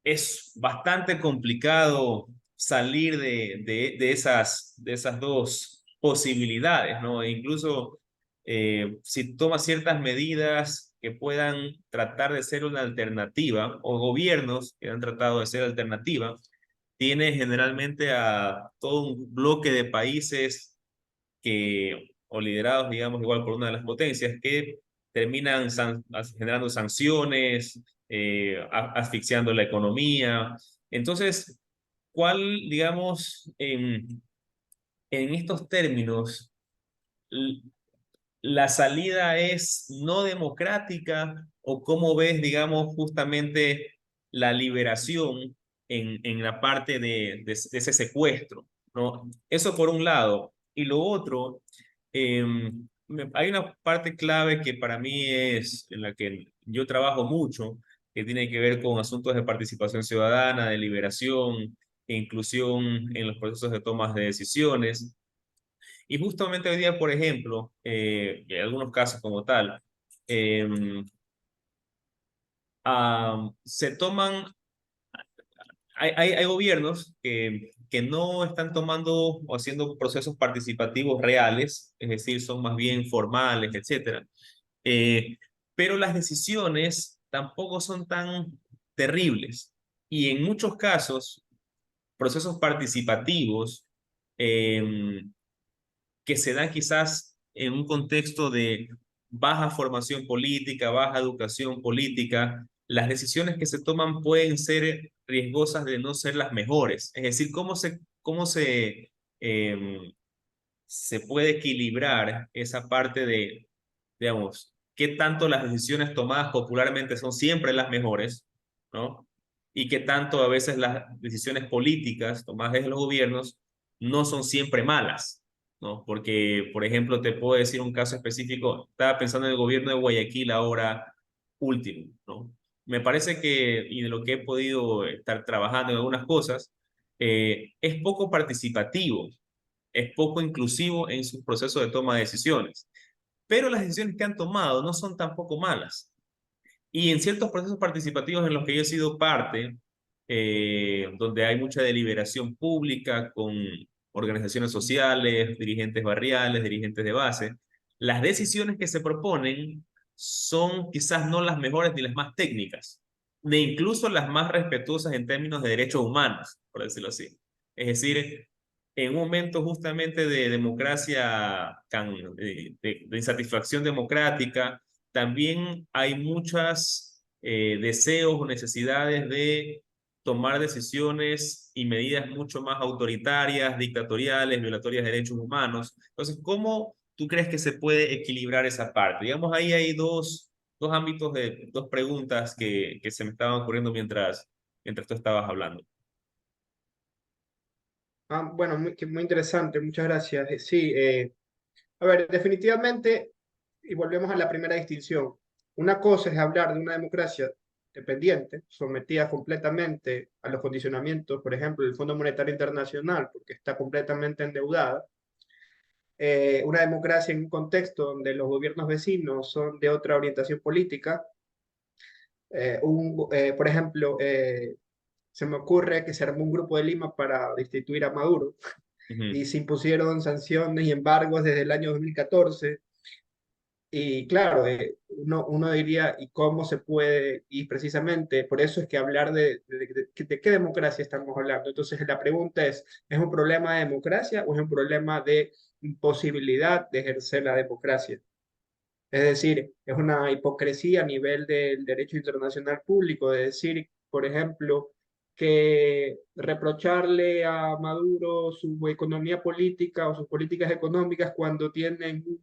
es bastante complicado salir de esas dos posibilidades, ¿no? E incluso si tomas ciertas medidas que puedan tratar de ser una alternativa, o gobiernos que han tratado de ser alternativa, tiene generalmente a todo un bloque de países o liderados, digamos, igual por una de las potencias, que terminan generando sanciones, asfixiando la economía. Entonces, ¿cuál, digamos, en estos términos, l- la salida es no democrática o cómo ves, digamos, justamente la liberación en la parte de ese secuestro, ¿no? Eso por un lado. Y lo otro, hay una parte clave que para mí es en la que yo trabajo mucho, que tiene que ver con asuntos de participación ciudadana, de liberación e inclusión en los procesos de tomas de decisiones. Y justamente hoy día, por ejemplo, y en algunos casos como tal, eh, se toman, hay gobiernos que no están tomando o haciendo procesos participativos reales, es decir, son más bien formales, etcétera. Pero las decisiones tampoco son tan terribles. Y en muchos casos, procesos participativos, eh, que se dan quizás en un contexto de baja formación política, baja educación política, las decisiones que se toman pueden ser riesgosas de no ser las mejores. Es decir, se puede equilibrar esa parte de, digamos, qué tanto las decisiones tomadas popularmente son siempre las mejores, ¿no? Y qué tanto a veces las decisiones políticas tomadas desde los gobiernos no son siempre malas. ¿no? Porque, por ejemplo, te puedo decir un caso específico, estaba pensando en el gobierno de Guayaquil ahora último, ¿no? Me parece que, y de lo que he podido estar trabajando en algunas cosas, es poco participativo, es poco inclusivo en sus procesos de toma de decisiones, pero las decisiones que han tomado no son tampoco malas. Y en ciertos procesos participativos en los que yo he sido parte, donde hay mucha deliberación pública con organizaciones sociales, dirigentes barriales, dirigentes de base, las decisiones que se proponen son quizás no las mejores ni las más técnicas, ni incluso las más respetuosas en términos de derechos humanos, por decirlo así. Es decir, en un momento justamente de democracia, de insatisfacción democrática, también hay muchos deseos o necesidades de tomar decisiones y medidas mucho más autoritarias, dictatoriales, violatorias de derechos humanos. Entonces, ¿cómo tú crees que se puede equilibrar esa parte? Digamos, ahí hay dos ámbitos de dos preguntas que se me estaban ocurriendo mientras tú estabas hablando. Bueno, muy interesante, muchas gracias. Sí, a ver, definitivamente, y volvemos a la primera distinción, una cosa es hablar de una democracia dependiente, sometida completamente a los condicionamientos, por ejemplo, del Fondo Monetario Internacional, porque está completamente endeudada, una democracia en un contexto donde los gobiernos vecinos son de otra orientación política. Por ejemplo, se me ocurre que se armó un grupo de Lima para destituir a Maduro Ujú. y se impusieron sanciones y embargos desde el año 2014. Y claro, uno diría, ¿y cómo se puede? Y precisamente por eso es que hablar de qué democracia estamos hablando. Entonces la pregunta ¿es un problema de democracia o es un problema de imposibilidad de ejercer la democracia? Es decir, es una hipocresía a nivel del derecho internacional público de decir, por ejemplo, que reprocharle a Maduro su economía política o sus políticas económicas cuando tienen un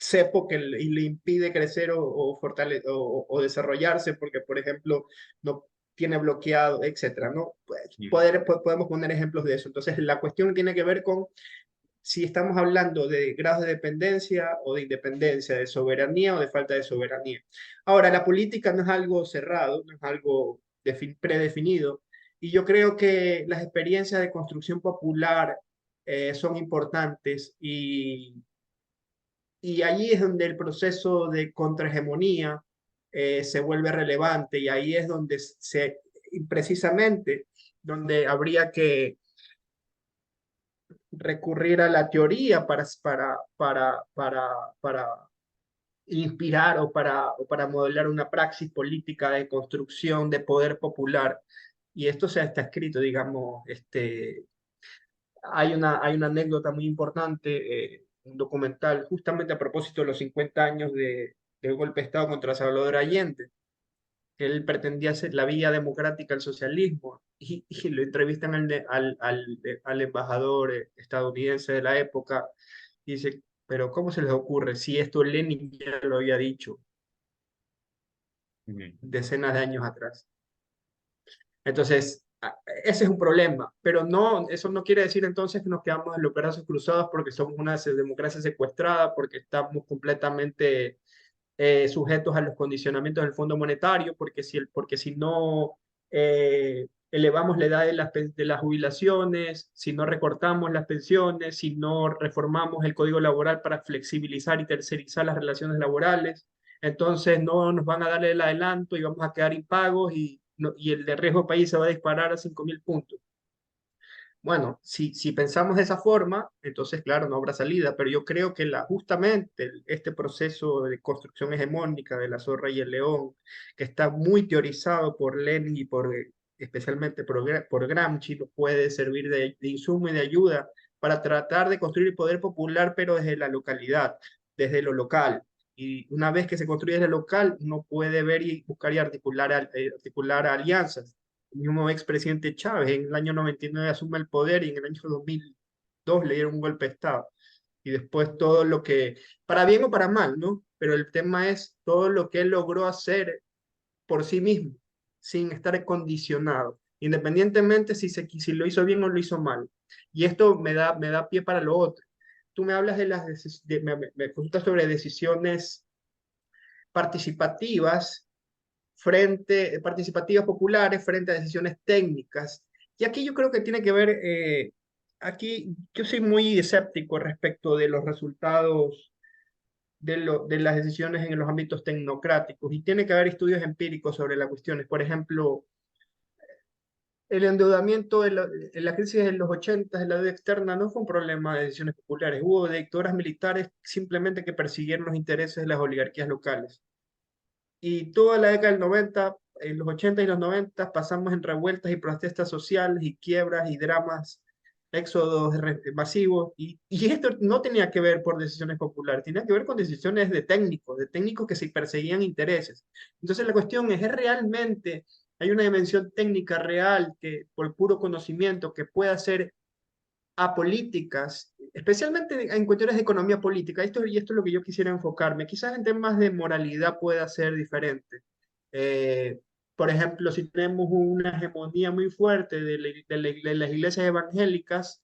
cepo y le impide crecer o desarrollarse porque, por ejemplo, no tiene bloqueado, etcétera, ¿no? Pues, podemos poner ejemplos de eso. Entonces, la cuestión tiene que ver con si estamos hablando de grados de dependencia o de independencia, de soberanía o de falta de soberanía. Ahora, la política no es algo cerrado, no es algo predefinido, y yo creo que las experiencias de construcción popular son importantes y allí es donde el proceso de contrahegemonía se vuelve relevante y ahí es donde precisamente, donde habría que recurrir a la teoría para inspirar o para modelar una praxis política de construcción de poder popular. Y esto se está escrito, digamos, hay una anécdota muy importante, un documental, justamente a propósito de los 50 años del golpe de Estado contra Salvador Allende. Él pretendía hacer la vía democrática al socialismo y lo entrevistan al embajador estadounidense de la época y dice, pero ¿cómo se les ocurre si esto Lenin ya lo había dicho Ujú. decenas de años atrás? Entonces, ese es un problema, pero no, eso no quiere decir entonces que nos quedamos en los brazos cruzados porque somos una democracia secuestrada, porque estamos completamente sujetos a los condicionamientos del Fondo Monetario, porque si no elevamos la edad de las jubilaciones, si no recortamos las pensiones, si no reformamos el Código Laboral para flexibilizar y tercerizar las relaciones laborales, entonces no nos van a dar el adelanto y vamos a quedar impagos y el de riesgo país se va a disparar a 5.000 puntos. Bueno, si pensamos de esa forma, entonces, claro, no habrá salida, pero yo creo que justamente este proceso de construcción hegemónica de la zorra y el león, que está muy teorizado por Lenin y especialmente por Gramsci, nos puede servir de insumo y de ayuda para tratar de construir el poder popular, pero desde la localidad, desde lo local. Y una vez que se construye desde lo local, uno puede ver y buscar y articular alianzas. El mismo expresidente Chávez en el año 99 asume el poder y en el año 2002 le dieron un golpe de Estado. Y después todo lo que, para bien o para mal, ¿no? Pero el tema es todo lo que él logró hacer por sí mismo, sin estar condicionado, independientemente si lo hizo bien o lo hizo mal. Y esto me da pie para lo otro. tú me hablas de me consultas sobre decisiones participativas participativas populares frente a decisiones técnicas. Y aquí yo creo que tiene que ver, aquí yo soy muy escéptico respecto de los resultados de las decisiones en los ámbitos tecnocráticos y tiene que haber estudios empíricos sobre las cuestiones. Por ejemplo, el endeudamiento en la crisis de los 80 de la deuda externa no fue un problema de decisiones populares. Hubo dictaduras militares simplemente que persiguieron los intereses de las oligarquías locales. Y toda la década del 90, en los 80 y los 90, pasamos en revueltas y protestas sociales y quiebras y dramas, éxodos masivos. Y esto no tenía que ver por decisiones populares, tenía que ver con decisiones de técnicos que se perseguían intereses. Entonces la cuestión es realmente, hay una dimensión técnica real que por puro conocimiento que pueda ser a políticas, especialmente en cuestiones de economía política. Esto es lo que yo quisiera enfocarme. Quizás en temas de moralidad pueda ser diferente. Eh, por ejemplo, si tenemos una hegemonía muy fuerte de las iglesias evangélicas,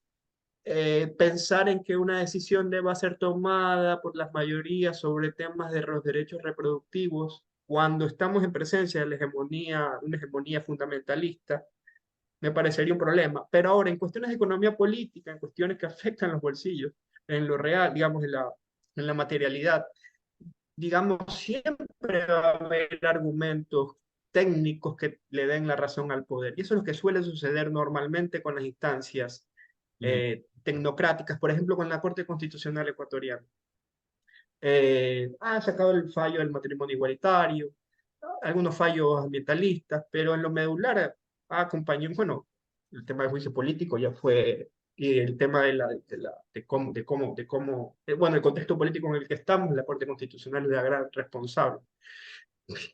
pensar en que una decisión deba ser tomada por las mayorías sobre temas de los derechos reproductivos, cuando estamos en presencia de una hegemonía fundamentalista, me parecería un problema. Pero ahora, en cuestiones de economía política, en cuestiones que afectan los bolsillos, en lo real, digamos, en la materialidad, digamos, siempre va a haber argumentos técnicos que le den la razón al poder. Y eso es lo que suele suceder normalmente con las instancias tecnocráticas, por ejemplo, con la Corte Constitucional Ecuatoriana. Ha sacado el fallo del matrimonio igualitario, algunos fallos ambientalistas, pero en lo medular acompañó, bueno, el tema del juicio político ya fue, y el tema bueno, el contexto político en el que estamos, la Corte Constitucional es la gran responsable.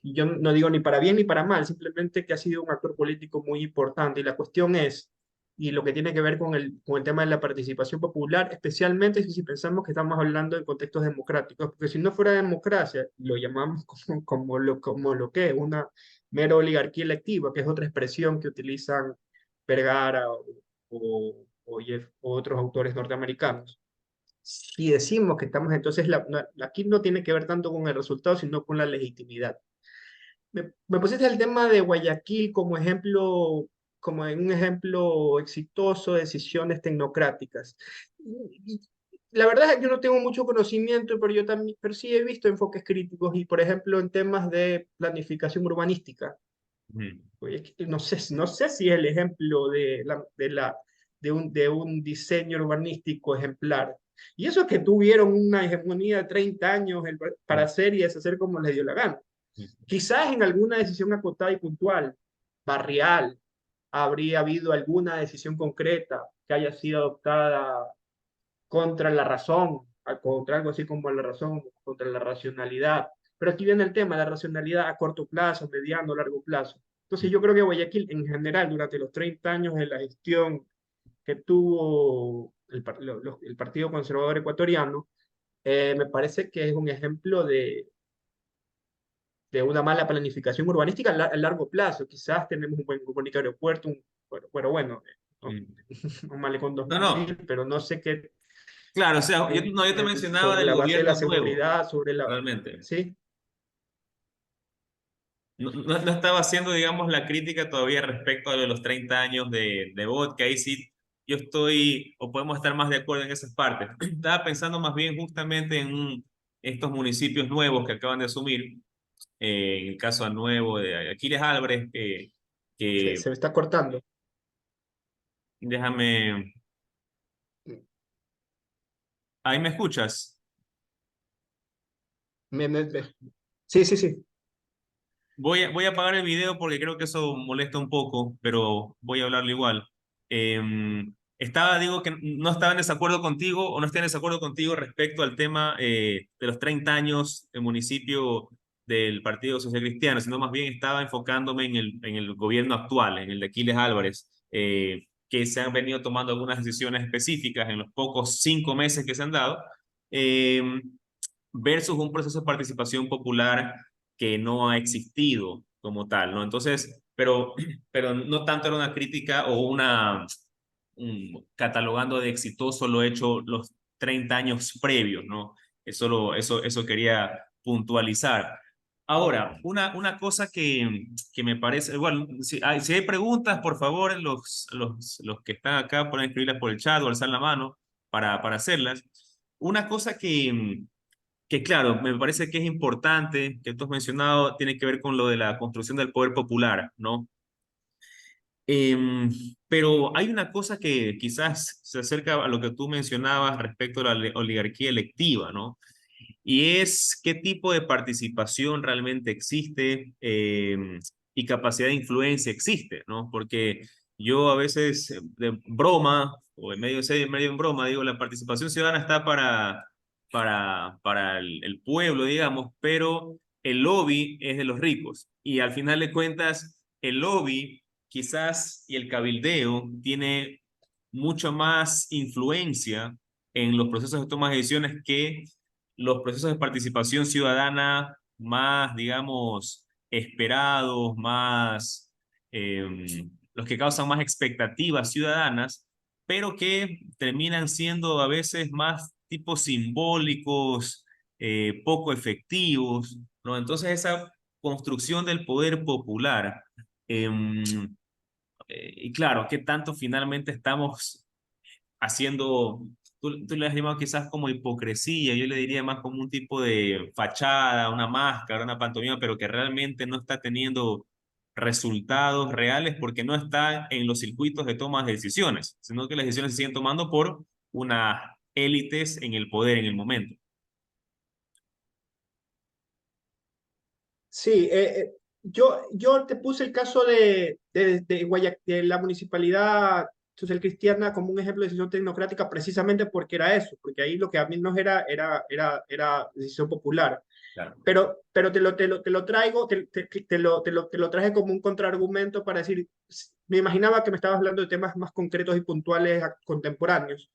Y yo no digo ni para bien ni para mal, simplemente que ha sido un actor político muy importante. Y la cuestión es, y lo que tiene que ver con el tema de la participación popular, especialmente si pensamos que estamos hablando de contextos democráticos, porque si no fuera democracia, lo llamamos como lo que es, una mera oligarquía electiva, que es otra expresión que utilizan Vergara o otros autores norteamericanos. Si decimos que estamos, entonces aquí no tiene que ver tanto con el resultado, sino con la legitimidad. Me pusiste el tema de Guayaquil como ejemplo, como un ejemplo exitoso de decisiones tecnocráticas. Y la verdad es que yo no tengo mucho conocimiento, pero yo también, pero sí he visto enfoques críticos y, por ejemplo, en temas de planificación urbanística. No sé si es el ejemplo de un diseño urbanístico ejemplar. Y eso es que tuvieron una hegemonía de 30 años para hacer y deshacer como les dio la gana. Quizás en alguna decisión acotada y puntual, barrial, habría habido alguna decisión concreta que haya sido adoptada contra la razón, contra algo así como la razón, contra la racionalidad. Pero aquí viene el tema, la racionalidad a corto plazo, mediano, largo plazo. Entonces yo creo que Guayaquil en general, durante los 30 años de la gestión que tuvo el Partido Conservador Ecuatoriano, me parece que es un ejemplo de una mala planificación urbanística a largo plazo. Quizás tenemos un bonito aeropuerto, bueno, un malecón No, no, 2000, pero no sé qué, claro, o sea, yo te mencionaba sobre del la base de gobierno la nuevo, seguridad, sobre la... realmente. ¿Sí? No estaba haciendo, digamos, la crítica todavía respecto a lo de los 30 años de Bot, que ahí sí yo estoy, o podemos estar más de acuerdo en esas partes. Estaba pensando más bien justamente en estos municipios nuevos que acaban de asumir, en el caso de nuevo de Aquiles Álvarez, que Se me está cortando. déjame, ¿ahí me escuchas? Me- me- me- Sí, sí, sí. Voy a apagar el video porque creo que eso molesta un poco, pero voy a hablarlo igual. Digo que no estaba en desacuerdo contigo o no estoy en desacuerdo contigo respecto al tema de los 30 años del municipio del Partido Social Cristiano, sino más bien estaba enfocándome en el gobierno actual, en el de Aquiles Álvarez, que se han venido tomando algunas decisiones específicas en los pocos 5 meses que se han dado. Eh, versus un proceso de participación popular que no ha existido como tal, ¿no? Entonces, pero no tanto era una crítica o catalogando de exitoso lo hecho 30 años previos, ¿no? Eso quería puntualizar. Ahora, una cosa que me parece, bueno, si hay preguntas, por favor, los que están acá pueden escribirlas por el chat o alzar la mano para hacerlas. Una cosa que claro, me parece que es importante, que tú has mencionado, tiene que ver con lo de la construcción del poder popular, ¿no? Pero hay una cosa que quizás se acerca a lo que tú mencionabas respecto a la oligarquía electiva, ¿no? Y es qué tipo de participación realmente existe y capacidad de influencia existe, ¿no? Porque yo a veces de broma, o en medio de serio, en medio en broma, digo, la participación ciudadana está para el pueblo, digamos, pero el lobby es de los ricos. Y al final de cuentas, el lobby quizás y el cabildeo tiene mucho más influencia en los procesos de toma de decisiones que los procesos de participación ciudadana más, digamos, esperados, más, los que causan más expectativas ciudadanas, pero que terminan siendo a veces más tipos simbólicos, poco efectivos, ¿no? Entonces esa construcción del poder popular, em, y claro, ¿qué tanto finalmente estamos haciendo, tú le has llamado quizás como hipocresía, yo le diría más como un tipo de fachada, una máscara, una pantomima, pero que realmente no está teniendo resultados reales porque no está en los circuitos de toma de decisiones, sino que las decisiones se siguen tomando por unas élites en el poder en el momento. Sí, yo te puse el caso de la municipalidad social cristiana como un ejemplo de decisión tecnocrática precisamente porque era eso, porque ahí lo que a mí nos era decisión popular. Claro. Pero te lo traigo, te lo traje como un contraargumento para decir, me imaginaba que me estabas hablando de temas más concretos y puntuales contemporáneos,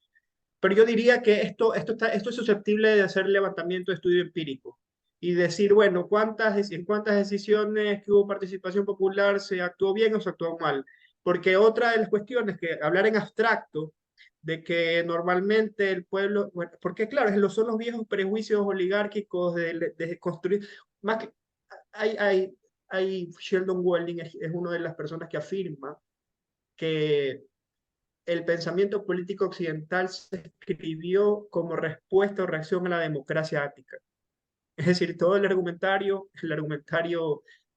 pero yo diría que esto es susceptible de hacer levantamiento de estudio empírico y decir, bueno, en cuántas decisiones que hubo participación popular se actuó bien o se actuó mal. Porque otra de las cuestiones que hablar en abstracto de que normalmente el pueblo, bueno, porque claro, son los viejos prejuicios oligárquicos de construir, más que hay Sheldon Golding es una de las personas que afirma que el pensamiento político occidental se escribió como respuesta o reacción a la democracia ática. Es decir, todo el argumentario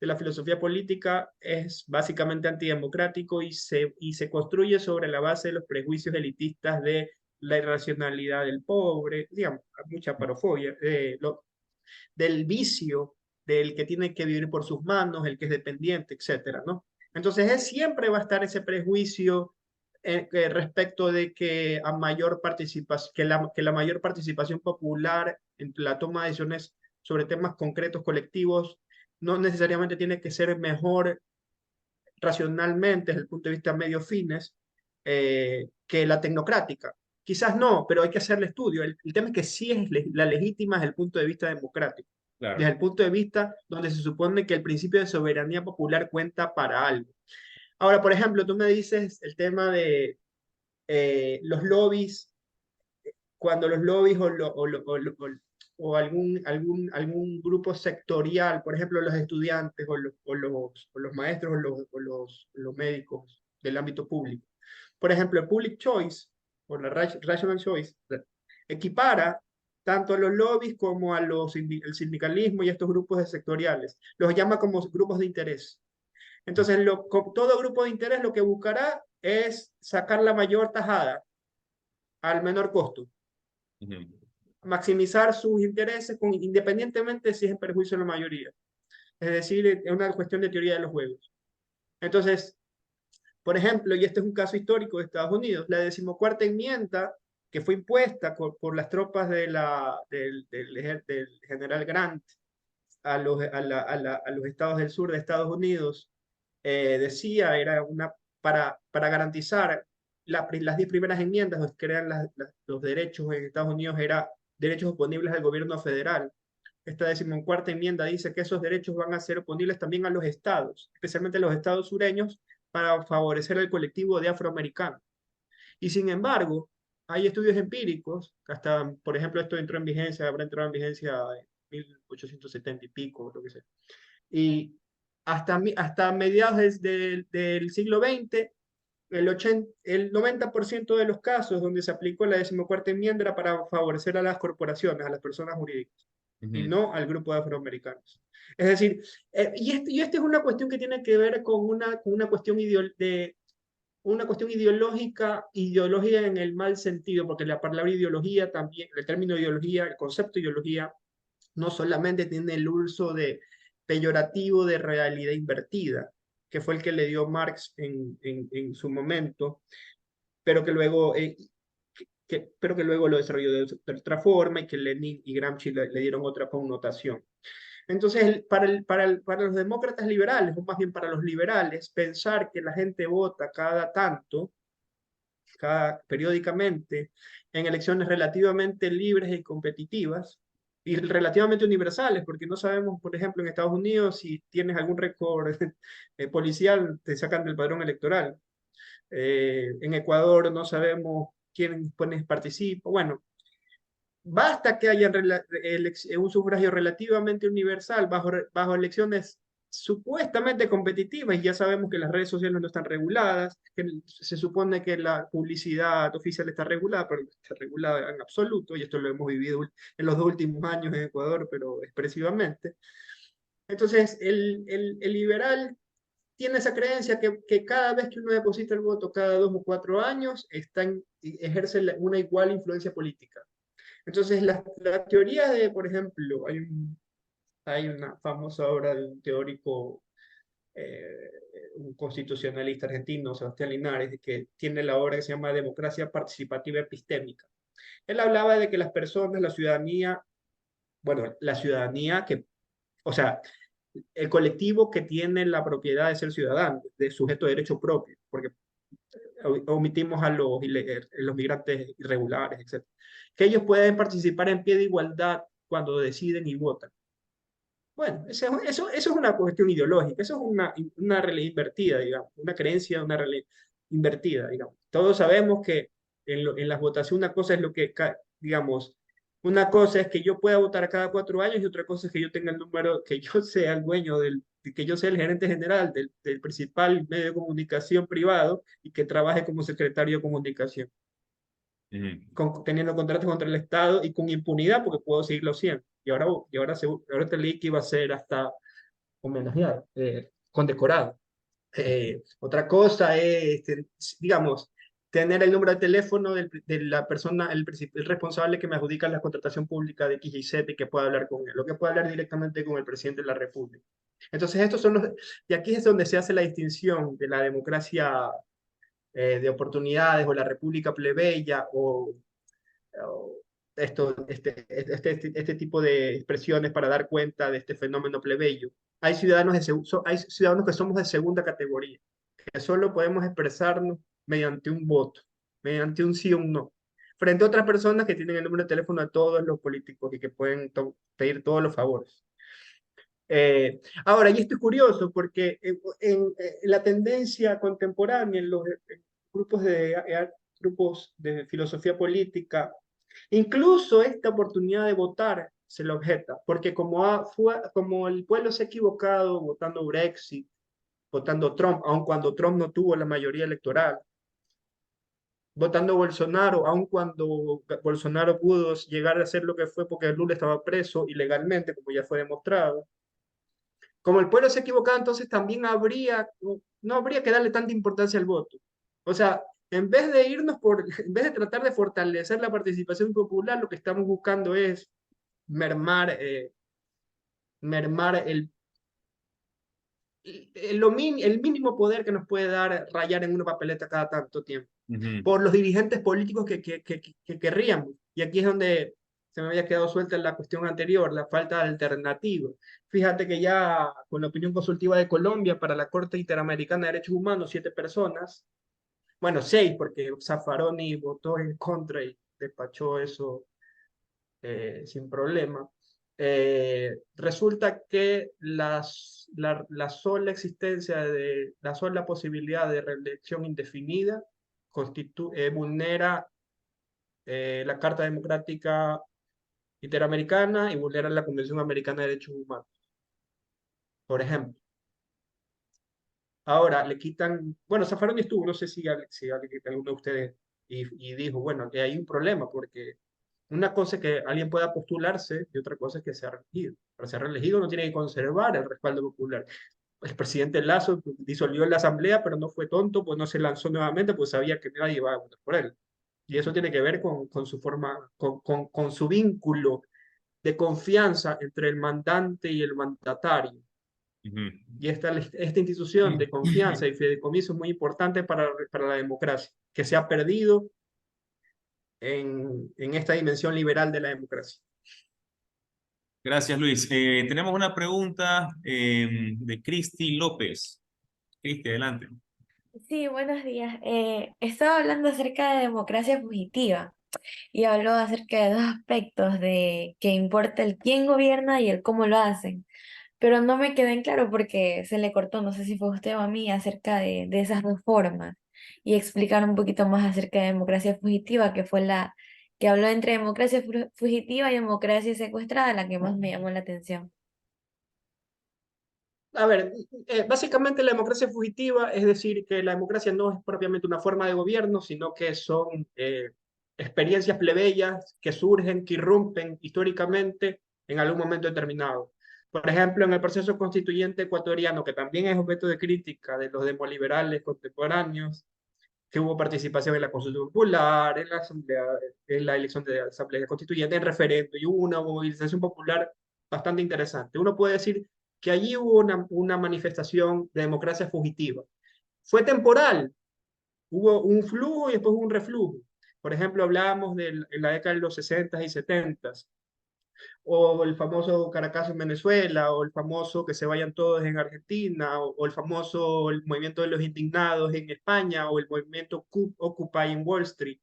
de la filosofía política es básicamente antidemocrático y se construye sobre la base de los prejuicios elitistas de la irracionalidad del pobre, digamos, mucha parofobia, del vicio, del que tiene que vivir por sus manos, el que es dependiente, etcétera, ¿no? Entonces, siempre va a estar ese prejuicio respecto de que a mayor participación, que la mayor participación popular en la toma de decisiones sobre temas concretos colectivos no necesariamente tiene que ser mejor racionalmente desde el punto de vista medio fines que la tecnocrática. Quizás no, pero hay que hacerle estudio. El tema es que sí es la legítima desde el punto de vista democrático, Claro. desde el punto de vista donde se supone que el principio de soberanía popular cuenta para algo. Ahora, por ejemplo, tú me dices el tema de los lobbies, cuando los lobbies o algún grupo sectorial, por ejemplo, los estudiantes o los maestros los médicos del ámbito público. Por ejemplo, el Public Choice o la Rational Choice equipara tanto a los lobbies como a el sindicalismo y a estos grupos sectoriales. Los llama como grupos de interés. Entonces, todo grupo de interés lo que buscará es sacar la mayor tajada al menor costo, maximizar sus intereses independientemente si es en perjuicio de la mayoría. Es decir, es una cuestión de teoría de los juegos. Entonces, por ejemplo, y este es un caso histórico de Estados Unidos, la 14ª enmienda que fue impuesta por las tropas del general Grant a los estados del sur de Estados Unidos, decía, era para garantizar las 10 primeras enmiendas que eran los derechos en Estados Unidos, era derechos oponibles al gobierno federal. Esta 14ª enmienda dice que esos derechos van a ser oponibles también a los estados, especialmente a los estados sureños, para favorecer al colectivo de afroamericanos. Y sin embargo, hay estudios empíricos, hasta, por ejemplo, esto entró en vigencia, habrá entrado en vigencia en 1870 y pico, lo que sea. Y hasta mediados del siglo XX, el 90% de los casos donde se aplicó la 14ª enmienda era para favorecer a las corporaciones, a las personas jurídicas, y Ujú. no al grupo de afroamericanos. Es decir, y esta es una cuestión que tiene que ver con una cuestión una cuestión ideológica en el mal sentido, porque la palabra ideología también, el término ideología, el concepto ideología, no solamente tiene el uso de peyorativo de realidad invertida, que fue el que le dio Marx en su momento, pero que luego, pero que luego lo desarrolló de otra forma y que Lenin y Gramsci le dieron otra connotación. Entonces, para los demócratas liberales, o más bien para los liberales, pensar que la gente vota cada tanto, periódicamente, en elecciones relativamente libres y competitivas, y relativamente universales, porque no sabemos, por ejemplo, en Estados Unidos, si tienes algún récord policial, te sacan del padrón electoral. En Ecuador no sabemos quiénes participan. Bueno, basta que haya un sufragio relativamente universal bajo elecciones supuestamente competitivas, y ya sabemos que las redes sociales no están reguladas, que se supone que la publicidad oficial está regulada, pero no está regulada en absoluto, y esto lo hemos vivido en los 2 últimos años en Ecuador, pero expresivamente. Entonces, el liberal tiene esa creencia que cada vez que uno deposita el voto, cada 2 o 4 años, ejerce una igual influencia política. Entonces, la teoría de, por ejemplo, hay una famosa obra de un teórico, eh, un constitucionalista argentino, Sebastián Linares, que tiene la obra que se llama Democracia Participativa Epistémica. Él hablaba de que las personas, la ciudadanía, bueno, la ciudadanía o sea, el colectivo que tiene la propiedad de ser ciudadano, de sujeto de derecho propio, porque omitimos a los migrantes irregulares, etc. Que ellos pueden participar en pie de igualdad cuando deciden y votan. Bueno, eso es una cuestión ideológica, eso es una realidad invertida, digamos, una creencia, una realidad invertida, digamos. Todos sabemos que en las votaciones una cosa es digamos, una cosa es que yo pueda votar cada 4 años y otra cosa es que yo tenga el número, que yo sea el dueño que yo sea el gerente general del principal medio de comunicación privado y que trabaje como secretario de comunicación, Ujú. teniendo contratos contra el Estado y con impunidad porque puedo seguirlo siendo. Ahora te leí que iba a ser hasta homenajeado, condecorado. Otra cosa es, digamos, tener el número de teléfono de la persona, el responsable que me adjudica la contratación pública de X y Z y que pueda hablar con él, o que pueda hablar directamente con el presidente de la República. Entonces, y aquí es donde se hace la distinción de la democracia de oportunidades o la república plebeya o este tipo de expresiones para dar cuenta de este fenómeno plebeyo. Hay ciudadanos que somos de segunda categoría, que solo podemos expresarnos mediante un voto, mediante un sí o un no, frente a otras personas que tienen el número de teléfono de todos los políticos y que pueden pedir todos los favores. Ahora, y esto es curioso porque la tendencia contemporánea en los grupos de filosofía política, incluso esta oportunidad de votar se lo objeta, porque como el pueblo se ha equivocado votando Brexit, votando Trump, aun cuando Trump no tuvo la mayoría electoral, votando Bolsonaro, aun cuando Bolsonaro pudo llegar a ser lo que fue porque Lula estaba preso ilegalmente, como ya fue demostrado. Como el pueblo se ha equivocado, entonces también no habría que darle tanta importancia al voto. O sea, en vez de tratar de fortalecer la participación popular, lo que estamos buscando es mermar, mermar el mínimo poder que nos puede dar rayar en una papeleta cada tanto tiempo, Ujú. por los dirigentes políticos que querríamos. Y aquí es donde se me había quedado suelta la cuestión anterior, la falta de alternativa. Fíjate que ya con la opinión consultiva de Colombia para la Corte Interamericana de Derechos Humanos, 7 personas, bueno, 6, porque Zaffaroni votó en contra y despachó eso sin problema. Resulta que la sola existencia la sola posibilidad de reelección indefinida vulnera la Carta Democrática Interamericana y vulneran la Convención Americana de Derechos Humanos, por ejemplo. Ahora le quitan, bueno, Zaffaroni estuvo, no sé si alguno de ustedes, y dijo, bueno, que hay un problema, porque una cosa es que alguien pueda postularse y otra cosa es que sea reelegido. Para ser reelegido uno tiene que conservar el respaldo popular. El presidente Lazo disolvió la asamblea, pero no fue tonto, pues no se lanzó nuevamente, pues sabía que nadie iba a votar por él. Y eso tiene que ver con su forma, con su vínculo de confianza entre el mandante y el mandatario. Ujú. Y esta institución de confianza y fideicomiso es muy importante para la democracia, que se ha perdido en esta dimensión liberal de la democracia. Gracias, Luis. Tenemos una pregunta de Cristi López. Cristi, adelante. Sí, buenos días. Estaba hablando acerca de democracia fugitiva y habló acerca de dos aspectos de que importa el quién gobierna y el cómo lo hacen, pero no me quedé en claro porque se le cortó, no sé si fue usted o a mí, acerca de esas dos formas y explicar un poquito más acerca de democracia fugitiva, que fue la que habló entre democracia fugitiva y democracia secuestrada, la que más me llamó la atención. A ver, básicamente la democracia fugitiva es decir que la democracia no es propiamente una forma de gobierno, sino que son experiencias plebeyas que surgen, que irrumpen históricamente en algún momento determinado. Por ejemplo, en el proceso constituyente ecuatoriano, que también es objeto de crítica de los demoliberales contemporáneos, que hubo participación en la consulta popular, en la asamblea, en la elección de la asamblea constituyente, en referendo, y hubo una movilización popular bastante interesante. Uno puede decir que allí hubo una manifestación de democracia fugitiva. Fue temporal, hubo un flujo y después hubo un reflujo. Por ejemplo, hablábamos en la década de los 60 y 70, o el famoso Caracazo en Venezuela, o el famoso que se vayan todos en Argentina, o el famoso el movimiento de los indignados en España, o el movimiento Occupy en Wall Street.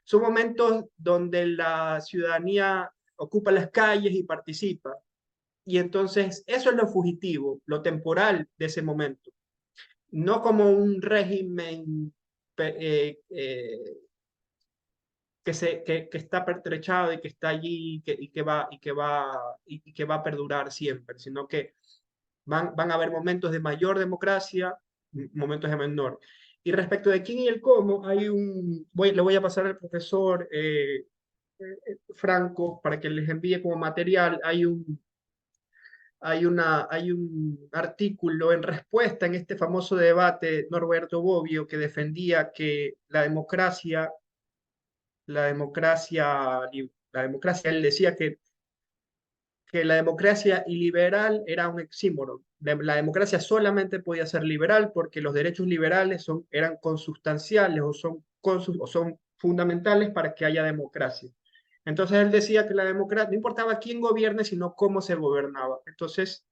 Son momentos donde la ciudadanía ocupa las calles y participa. Y entonces eso es lo fugitivo, lo temporal de ese momento. No como un régimen que está pertrechado y que está allí y que va a perdurar siempre, sino que van a haber momentos de mayor democracia, momentos de menor. Y respecto de quién y el cómo, le voy a pasar al profesor Franco para que les envíe como material. Hay un artículo en respuesta en este famoso debate Norberto Bobbio que defendía que él decía que la democracia iliberal era un oxímoron. La democracia solamente podía ser liberal porque los derechos liberales eran consustanciales o son fundamentales para que haya democracia. Entonces él decía que la democracia no importaba quién gobierne, sino cómo se gobernaba. Entonces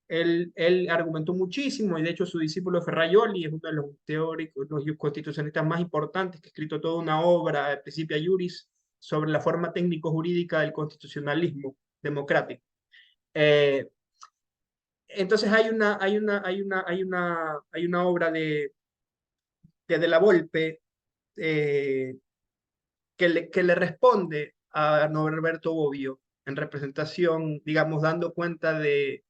él argumentó muchísimo y de hecho su discípulo Ferraioli es uno de los teóricos, los constitucionalistas más importantes que ha escrito toda una obra, Principia Juris, sobre la forma técnico-jurídica del constitucionalismo democrático. Entonces hay una obra de la Volpe eh, que le responde a Norberto Bobbio en representación, digamos, dando cuenta de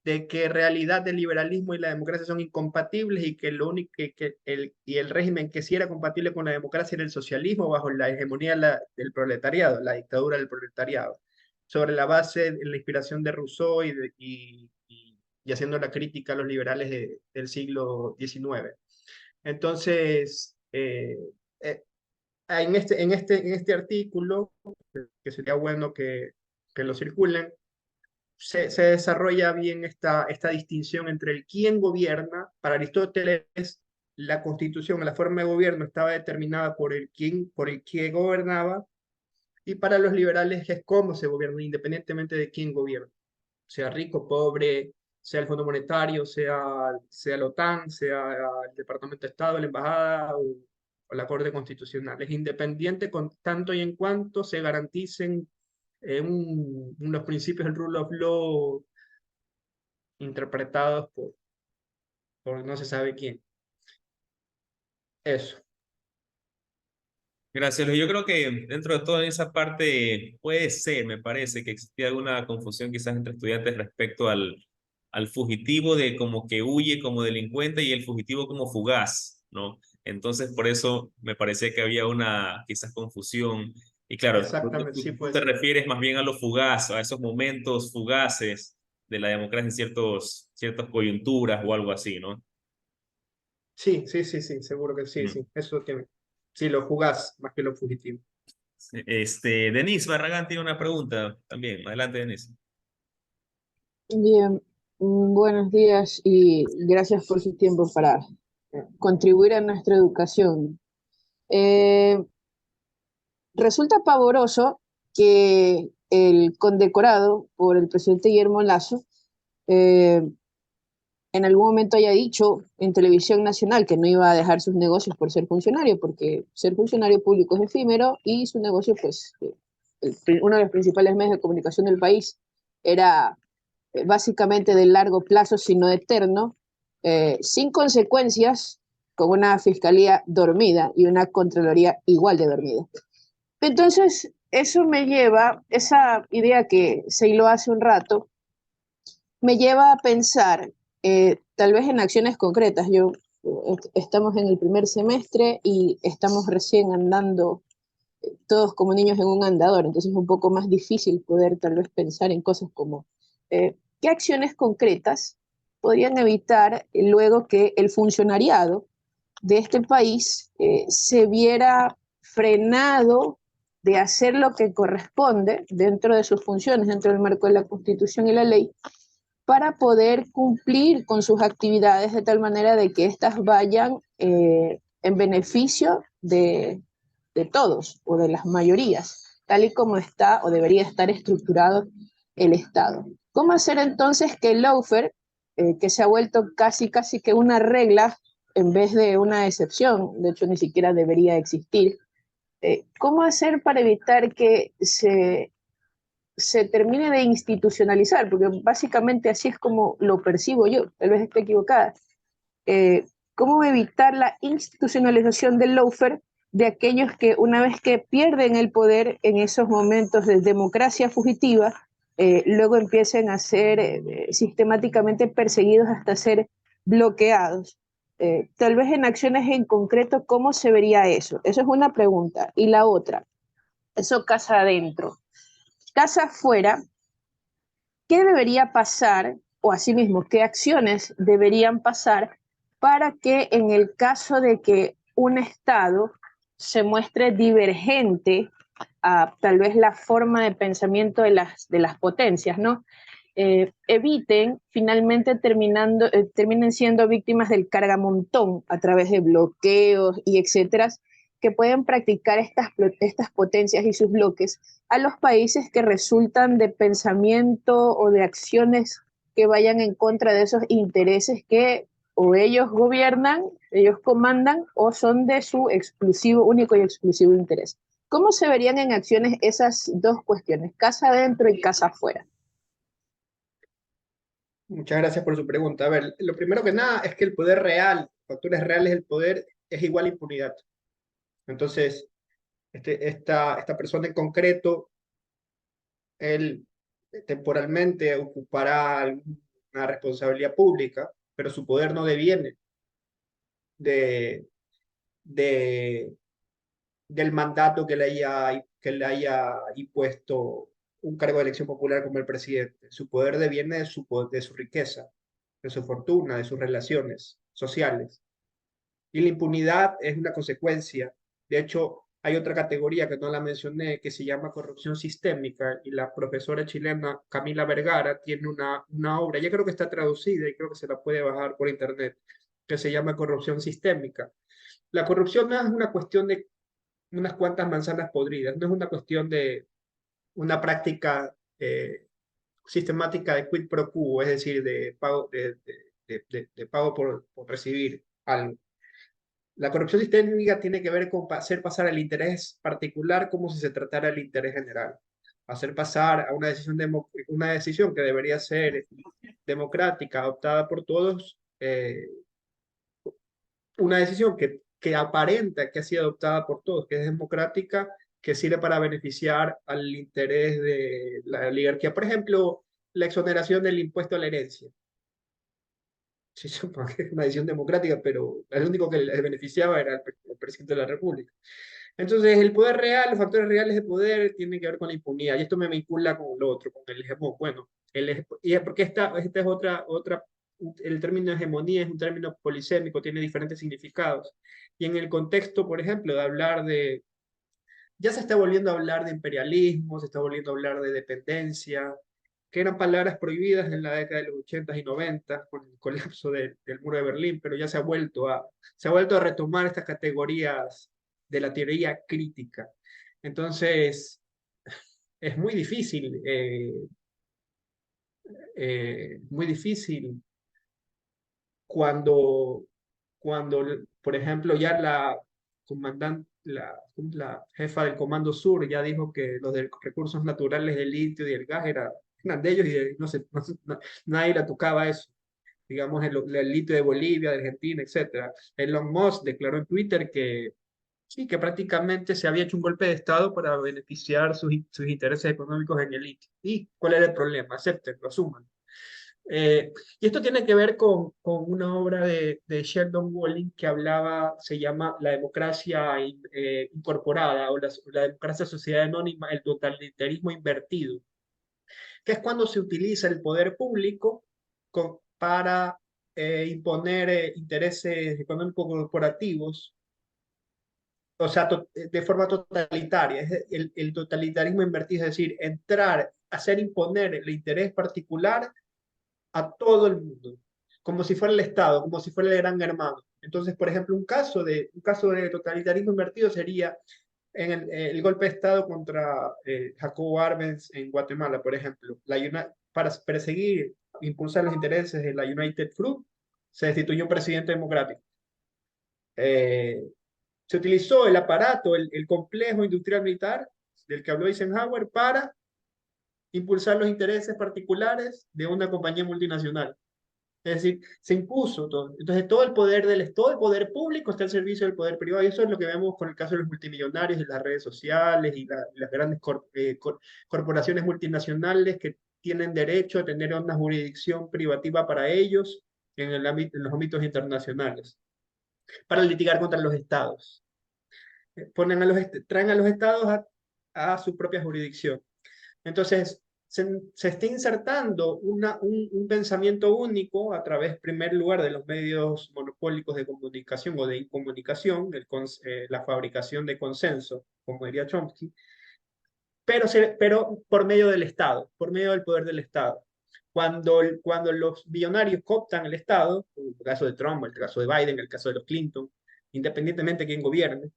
que en realidad el liberalismo y la democracia son incompatibles y que lo único y el régimen que sí era compatible con la democracia era el socialismo bajo la hegemonía del proletariado, la dictadura del proletariado, sobre la base de la inspiración de Rousseau y haciendo la crítica a los liberales del siglo XIX. Entonces, en este artículo, que sería bueno que lo circulen, se desarrolla bien esta distinción entre el quién gobierna. Para Aristóteles, la constitución, la forma de gobierno estaba determinada por el que gobernaba, y para los liberales es cómo se gobierna, independientemente de quién gobierna, sea rico, pobre, sea el Fondo Monetario, sea la OTAN, sea el Departamento de Estado, la Embajada o la Corte Constitucional. Es independiente con tanto y en cuanto se garanticen los principios del rule of law interpretados por no se sabe quién. Eso. Gracias, Luis. Yo creo que dentro de toda esa parte puede ser, me parece, que existía alguna confusión quizás entre estudiantes respecto al fugitivo de como que huye como delincuente y el fugitivo como fugaz, ¿no? Entonces, por eso me parecía que había una quizás confusión. Y claro, Exactamente, sí tú puede te ser. refieres más bien a lo fugaz, a esos momentos fugaces de la democracia en ciertas coyunturas o algo así, ¿no? Sí, sí, sí, sí, seguro que sí, Mm. sí, eso tiene. Sí, lo jugás más que lo fugitivo. Denise Barragán tiene una pregunta también. Adelante, Denise. Bien, buenos días y gracias por su tiempo para contribuir a nuestra educación. Eh, Resulta pavoroso que el condecorado por el presidente Guillermo Lasso eh, en algún momento haya dicho en televisión nacional que no iba a dejar sus negocios por ser funcionario, porque ser funcionario público es efímero y su negocio, pues, uno de los principales medios de comunicación del país era básicamente de largo plazo, sino eterno, sin consecuencias, con una fiscalía dormida y una contraloría igual de dormida. Entonces, eso me lleva, esa idea que se hiló hace un rato, me lleva a pensar tal vez en acciones concretas. Estamos en el primer semestre y estamos recién andando todos como niños en un andador, entonces es un poco más difícil poder tal vez pensar en cosas como qué acciones concretas podrían evitar luego que el funcionariado de este país se viera frenado de hacer lo que corresponde dentro de sus funciones, dentro del marco de la Constitución y la ley, para poder cumplir con sus actividades de tal manera de que éstas vayan en beneficio de todos o de las mayorías, tal y como está o debería estar estructurado el Estado. ¿Cómo hacer entonces que el lawfare, que se ha vuelto casi que una regla en vez de una excepción, de hecho ni siquiera debería existir, cómo hacer para evitar que se termine de institucionalizar? Porque básicamente así es como lo percibo yo, tal vez esté equivocada. Eh, ¿Cómo evitar la institucionalización del lawfare de aquellos que una vez que pierden el poder en esos momentos de democracia fugitiva, luego empiecen a ser sistemáticamente perseguidos hasta ser bloqueados? Tal vez en acciones en concreto, ¿cómo se vería eso? Eso es una pregunta. Y la otra, eso casa adentro. Casa afuera, ¿qué debería pasar, o asimismo, qué acciones deberían pasar para que en el caso de que un Estado se muestre divergente a tal vez la forma de pensamiento de las potencias, ¿no? Eviten finalmente terminen siendo víctimas del cargamontón a través de bloqueos y etcétera, que pueden practicar estas potencias y sus bloques a los países que resultan de pensamiento o de acciones que vayan en contra de esos intereses que o ellos gobiernan, ellos comandan o son de su exclusivo, único y exclusivo interés. ¿Cómo se verían en acciones esas dos cuestiones, casa adentro y casa afuera? Muchas gracias por su pregunta. A ver, lo primero que nada es que el poder real, factores reales del poder, es igual a impunidad. Entonces, esta persona en concreto, él temporalmente ocupará alguna responsabilidad pública, pero su poder no deviene de, de, del mandato que le haya impuesto un cargo de elección popular como el presidente. Su poder deviene de su riqueza, de su fortuna, de sus relaciones sociales. Y la impunidad es una consecuencia. De hecho, hay otra categoría que no la mencioné que se llama corrupción sistémica y la profesora chilena Camila Vergara tiene una obra, ya creo que está traducida y creo que se la puede bajar por internet, que se llama corrupción sistémica. La corrupción no es una cuestión de unas cuantas manzanas podridas, no es una cuestión de una práctica sistemática de quid pro quo, es decir, de pago, de pago por recibir algo. La corrupción sistémica tiene que ver con hacer pasar el interés particular como si se tratara el interés general. Hacer pasar a una decisión que debería ser democrática, adoptada por todos, una decisión que que aparenta que ha sido adoptada por todos, que es democrática, que sirve para beneficiar al interés de la oligarquía. Por ejemplo, la exoneración del impuesto a la herencia. Sí, supongo que es una decisión democrática, pero el único que le beneficiaba era el presidente de la República. Entonces, el poder real, los factores reales de poder tienen que ver con la impunidad. Y esto me vincula con lo otro, con el hegemón. Bueno, y es porque esta es otra, el término hegemonía es un término polisémico, tiene diferentes significados. Y en el contexto, por ejemplo, de hablar de, ya se está volviendo a hablar de imperialismo, se está volviendo a hablar de dependencia, que eran palabras prohibidas en la década de los 80 y 90 con el colapso del muro de Berlín, pero ya se ha vuelto a retomar estas categorías de la teoría crítica. Entonces, es muy difícil cuando, cuando, por ejemplo, ya la jefa del Comando Sur ya dijo que los recursos naturales del litio y el gas eran de ellos y nadie la tocaba eso. Digamos, el litio de Bolivia, de Argentina, etc. Elon Musk declaró en Twitter que sí, que prácticamente se había hecho un golpe de Estado para beneficiar sus intereses económicos en el litio. ¿Y cuál era el problema? Acéptenlo, asuman. Y esto tiene que ver con una obra de Sheldon Walling que hablaba, se llama La democracia incorporada o la democracia sociedad anónima, el totalitarismo invertido, que es cuando se utiliza el poder público para imponer intereses económicos corporativos, o sea, de forma totalitaria. Es el totalitarismo invertido, es decir, entrar, hacer imponer el interés particular a todo el mundo, como si fuera el Estado, como si fuera el gran hermano. Entonces, por ejemplo, un caso de totalitarismo invertido sería en el golpe de Estado contra Jacobo Arbenz en Guatemala, por ejemplo. Para perseguir, impulsar los intereses de la United Fruit, se destituyó un presidente democrático. Se utilizó el aparato, el complejo industrial militar del que habló Eisenhower para impulsar los intereses particulares de una compañía multinacional. Es decir, se impuso todo. Entonces, todo el poder público está al servicio del poder privado. Y eso es lo que vemos con el caso de los multimillonarios, de las redes sociales y las grandes corporaciones multinacionales que tienen derecho a tener una jurisdicción privativa para ellos en los ámbitos internacionales, para litigar contra los estados. Traen a los estados a su propia jurisdicción. Entonces, se está insertando un pensamiento único a través, en primer lugar, de los medios monopólicos de comunicación o de incomunicación, la fabricación de consenso, como diría Chomsky, pero por medio del Estado, por medio del poder del Estado. Cuando los billonarios cooptan el Estado, el caso de Trump, el caso de Biden, el caso de los Clinton, independientemente de quién gobierne,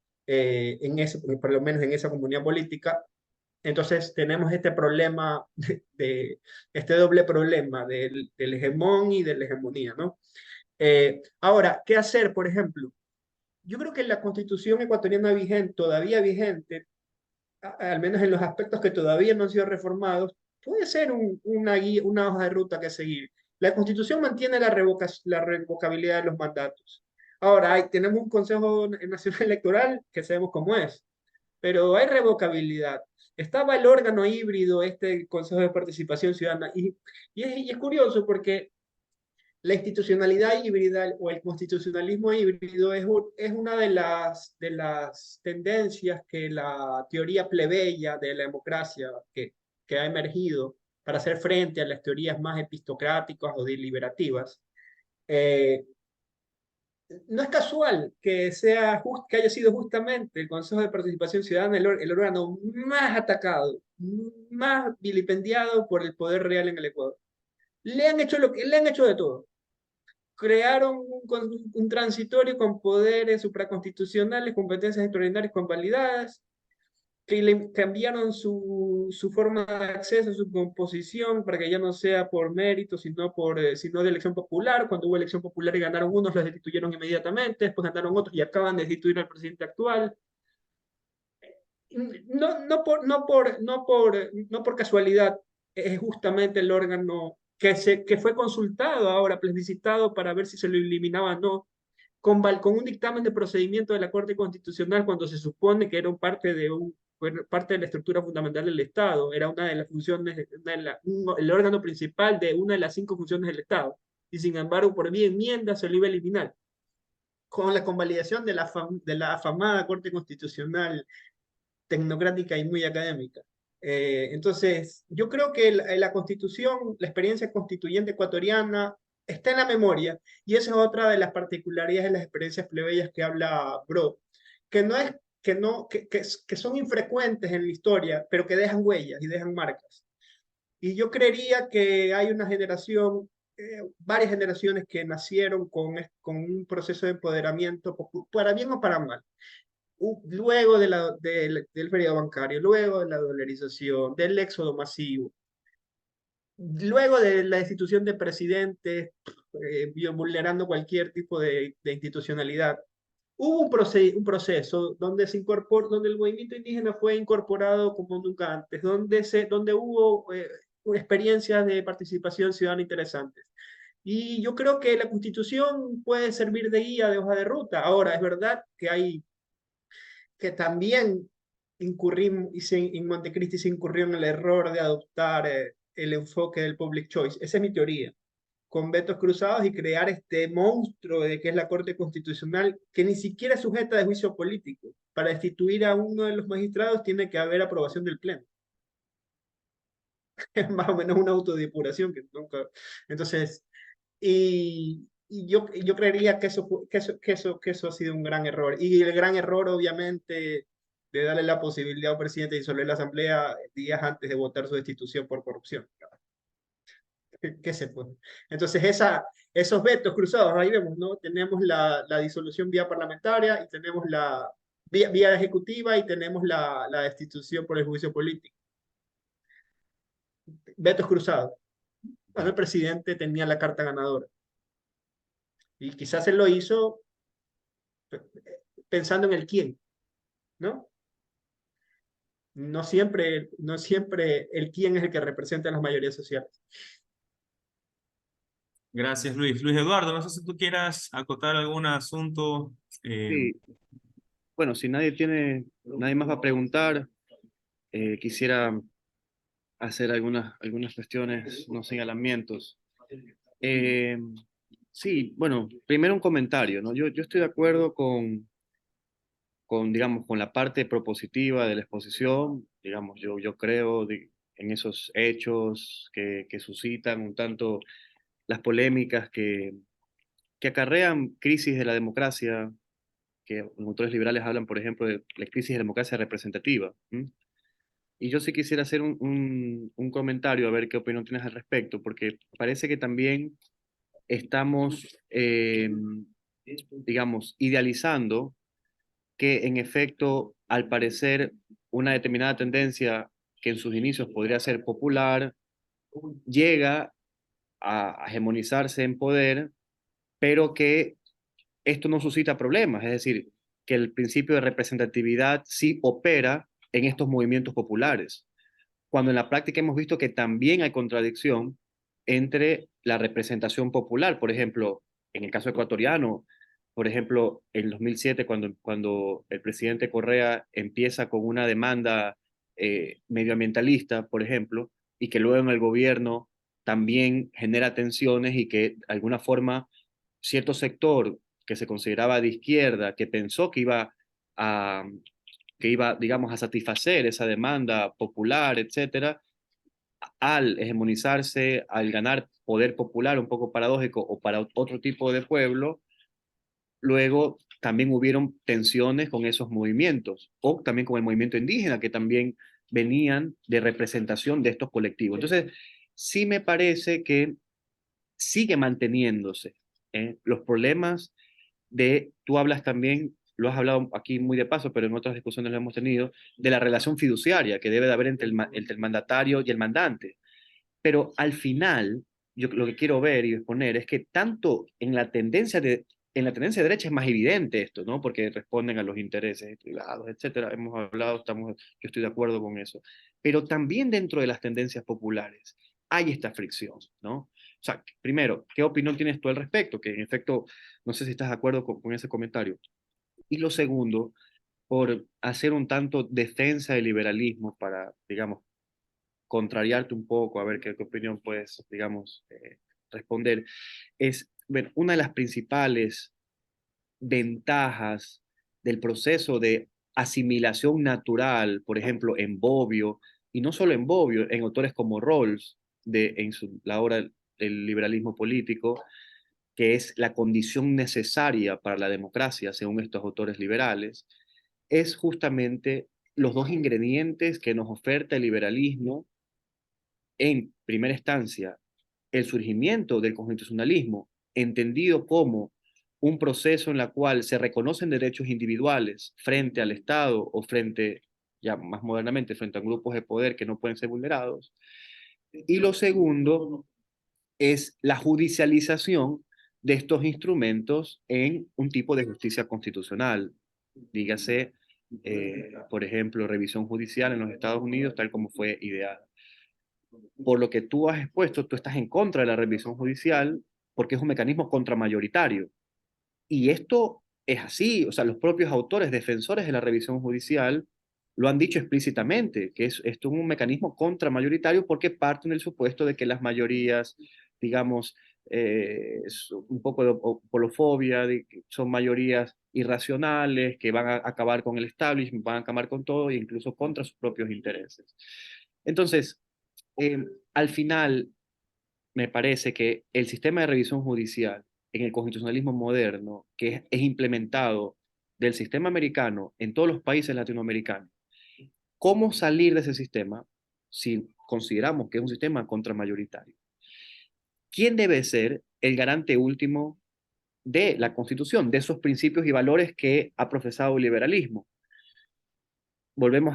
por lo menos en esa comunidad política, entonces tenemos este problema, este doble problema del hegemón y de la hegemonía, ¿no? Ahora, ¿qué hacer, por ejemplo? Yo creo que la constitución ecuatoriana vigente, todavía vigente, al menos en los aspectos que todavía no han sido reformados, puede ser una hoja de ruta que seguir. La constitución mantiene la revocabilidad de los mandatos. Ahora, tenemos un Consejo Nacional Electoral que sabemos cómo es, pero hay revocabilidad. Estaba el órgano híbrido, este Consejo de Participación Ciudadana, y es curioso porque la institucionalidad híbrida o el constitucionalismo híbrido es una de las tendencias que la teoría plebeya de la democracia que ha emergido para hacer frente a las teorías más epistocráticas o deliberativas. No es casual que haya sido justamente el Consejo de Participación Ciudadana el órgano más atacado, más vilipendiado por el poder real en el Ecuador. Le han hecho de todo. Crearon un transitorio con poderes supraconstitucionales, competencias extraordinarias convalidadas, que le cambiaron su forma de acceso, su composición, para que ya no sea por mérito, sino de elección popular. Cuando hubo elección popular y ganaron unos, los destituyeron inmediatamente, después ganaron otros y acaban de destituir al presidente actual. No por casualidad, es justamente el órgano que fue consultado ahora, plebiscitado para ver si se lo eliminaba o no, con un dictamen de procedimiento de la Corte Constitucional cuando se supone que era parte de la estructura fundamental del Estado, era una de las funciones, el órgano principal de una de las 5 funciones del Estado, y sin embargo por vía enmienda se lo iba a eliminar. Con la convalidación de la afamada Corte Constitucional tecnocrática y muy académica. Entonces, yo creo que la Constitución, la experiencia constituyente ecuatoriana, está en la memoria, y esa es otra de las particularidades de las experiencias plebeyas que habla Bro, que no es que, no, que son infrecuentes en la historia, pero que dejan huellas y dejan marcas. Y yo creería que hay una generación, varias generaciones que nacieron con un proceso de empoderamiento, para bien o para mal, luego del feriado bancario, luego de la dolarización, del éxodo masivo, luego de la destitución de presidentes, vulnerando cualquier tipo de institucionalidad. Hubo un proceso donde donde el movimiento indígena fue incorporado como nunca antes, donde hubo experiencias de participación ciudadana interesantes. Y yo creo que la Constitución puede servir de guía, de hoja de ruta. Ahora, es verdad que también incurrimos, en Montecristi se incurrió en el error de adoptar el enfoque del public choice. Esa es mi teoría, con vetos cruzados y crear este monstruo de que es la Corte Constitucional, que ni siquiera es sujeta de juicio político. Para destituir a uno de los magistrados tiene que haber aprobación del Pleno. Es más o menos una autodepuración que nunca... Entonces, yo creería que eso ha sido un gran error. Y el gran error, obviamente, de darle la posibilidad al presidente de disolver la Asamblea días antes de votar su destitución por corrupción. ¿Qué se puede? Entonces, esos vetos cruzados, ahí vemos, ¿no? Tenemos la disolución vía parlamentaria y tenemos la vía ejecutiva y tenemos la destitución por el juicio político. Vetos cruzados. Bueno, el presidente tenía la carta ganadora. Y quizás él lo hizo pensando en el quién, ¿no? No siempre el quién es el que representa a las mayorías sociales. Gracias, Luis. Luis Eduardo, no sé si tú quieras acotar algún asunto. Sí, bueno, si nadie más va a preguntar, quisiera hacer algunas cuestiones, unos señalamientos. Eh, sí, bueno, primero un comentario, ¿no? Yo estoy de acuerdo digamos, con la parte propositiva de la exposición, digamos, yo creo en esos hechos que suscitan un tanto las polémicas que acarrean crisis de la democracia, que los autores liberales hablan, por ejemplo, de la crisis de democracia representativa. ¿M? Y yo sí quisiera hacer un comentario, a ver qué opinión tienes al respecto, porque parece que también estamos, digamos, idealizando que en efecto, al parecer, una determinada tendencia que en sus inicios podría ser popular, llega a hegemonizarse en poder, pero que esto no suscita problemas, es decir, que el principio de representatividad sí opera en estos movimientos populares, cuando en la práctica hemos visto que también hay contradicción entre la representación popular, por ejemplo, en el caso ecuatoriano, por ejemplo, en 2007, cuando el presidente Correa empieza con una demanda medioambientalista, por ejemplo, y que luego en el gobierno también genera tensiones y que de alguna forma cierto sector que se consideraba de izquierda, que pensó a, que iba, digamos, a satisfacer esa demanda popular, etcétera, al hegemonizarse, al ganar poder popular, un poco paradójico, o para otro tipo de pueblo, luego también hubieron tensiones con esos movimientos, o también con el movimiento indígena, que también venían de representación de estos colectivos. Entonces, sí me parece que sigue manteniéndose los problemas tú hablas también, lo has hablado aquí muy de paso, pero en otras discusiones lo hemos tenido, de la relación fiduciaria que debe de haber entre el mandatario y el mandante. Pero al final, yo lo que quiero ver y exponer es que tanto en la tendencia derecha es más evidente esto, ¿no? Porque responden a los intereses privados, etcétera. Hemos hablado, yo estoy de acuerdo con eso. Pero también dentro de las tendencias populares hay esta fricción, ¿no? O sea, primero, ¿qué opinión tienes tú al respecto? Que en efecto, no sé si estás de acuerdo con ese comentario. Y lo segundo, por hacer un tanto defensa del liberalismo para, digamos, contrariarte un poco, a ver qué opinión puedes, digamos, responder, es, bueno, una de las principales ventajas del proceso de asimilación natural, por ejemplo, en Bobbio, y no solo en Bobbio, en autores como Rawls, la obra del liberalismo político, que es la condición necesaria para la democracia, según estos autores liberales, es justamente los dos ingredientes que nos oferta el liberalismo en primera instancia, el surgimiento del constitucionalismo, entendido como un proceso en el cual se reconocen derechos individuales frente al Estado o frente, ya más modernamente, frente a grupos de poder que no pueden ser vulnerados. Y lo segundo es la judicialización de estos instrumentos en un tipo de justicia constitucional. Dígase, por ejemplo, revisión judicial en los Estados Unidos, tal como fue ideada. Por lo que tú has expuesto, tú estás en contra de la revisión judicial porque es un mecanismo contramayoritario. Y esto es así, o sea, los propios autores defensores de la revisión judicial lo han dicho explícitamente, que esto es un mecanismo contramayoritario porque parten del supuesto de que las mayorías, digamos, un poco de polofobia, de que son mayorías irracionales, que van a acabar con el establishment, van a acabar con todo e incluso contra sus propios intereses. Entonces, al final, me parece que el sistema de revisión judicial en el constitucionalismo moderno, que es implementado del sistema americano en todos los países latinoamericanos, ¿cómo salir de ese sistema si consideramos que es un sistema contramayoritario? ¿Quién debe ser el garante último de la Constitución, de esos principios y valores que ha profesado el liberalismo? Volvemos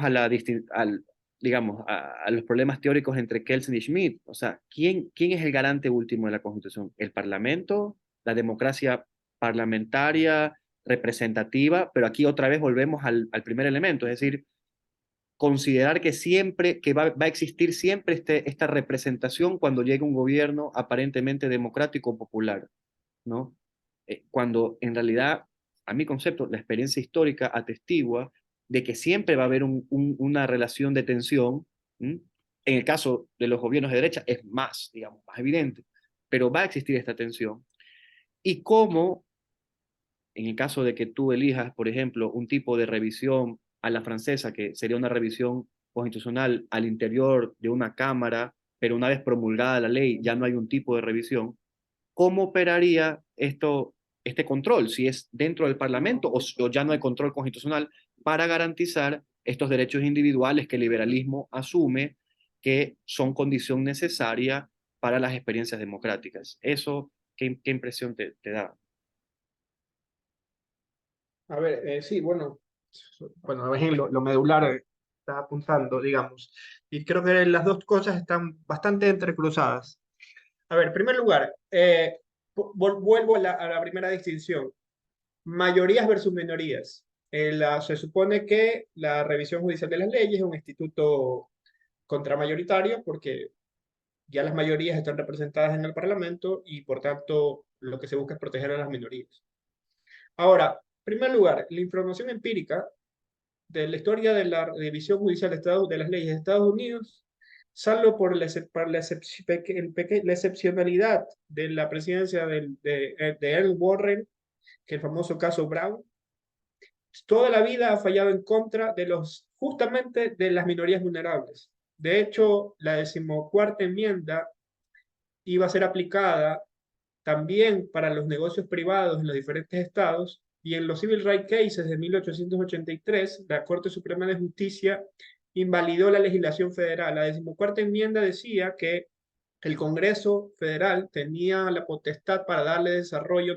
digamos, a los problemas teóricos entre Kelsen y Schmitt. O sea, ¿quién es el garante último de la Constitución? ¿El Parlamento? ¿La democracia parlamentaria, representativa? Pero aquí otra vez volvemos al primer elemento, es decir, considerar que siempre, que va a existir siempre esta representación cuando llegue un gobierno aparentemente democrático o popular, ¿no? Cuando en realidad, a mi concepto, la experiencia histórica atestigua de que siempre va a haber una relación de tensión. ¿M? En el caso de los gobiernos de derecha es más, digamos, más evidente, pero va a existir esta tensión. Y cómo, en el caso de que tú elijas, por ejemplo, un tipo de revisión a la francesa, que sería una revisión constitucional al interior de una cámara, pero una vez promulgada la ley ya no hay un tipo de revisión, ¿cómo operaría este control? Si es dentro del Parlamento o ya no hay control constitucional para garantizar estos derechos individuales que el liberalismo asume que son condición necesaria para las experiencias democráticas. ¿Eso qué impresión te da? A ver, sí, bueno, a ver, lo medular está apuntando, digamos, y creo que las dos cosas están bastante entrecruzadas. A ver, en primer lugar, vuelvo a la primera distinción, mayorías versus minorías. Se supone que la revisión judicial de las leyes es un instituto contramayoritario porque ya las mayorías están representadas en el Parlamento y por tanto lo que se busca es proteger a las minorías. Ahora, en primer lugar, la información empírica de la historia de la revisión judicial de las leyes de Estados Unidos, salvo por la excepcionalidad de la presidencia de Earl Warren, que el famoso caso Brown, toda la vida ha fallado en contra de justamente de las minorías vulnerables. De hecho, la 14ª enmienda iba a ser aplicada también para los negocios privados en los diferentes estados, y en los Civil Rights Cases de 1883, la Corte Suprema de Justicia invalidó la legislación federal. La 14ª enmienda decía que el Congreso Federal tenía la potestad para darle desarrollo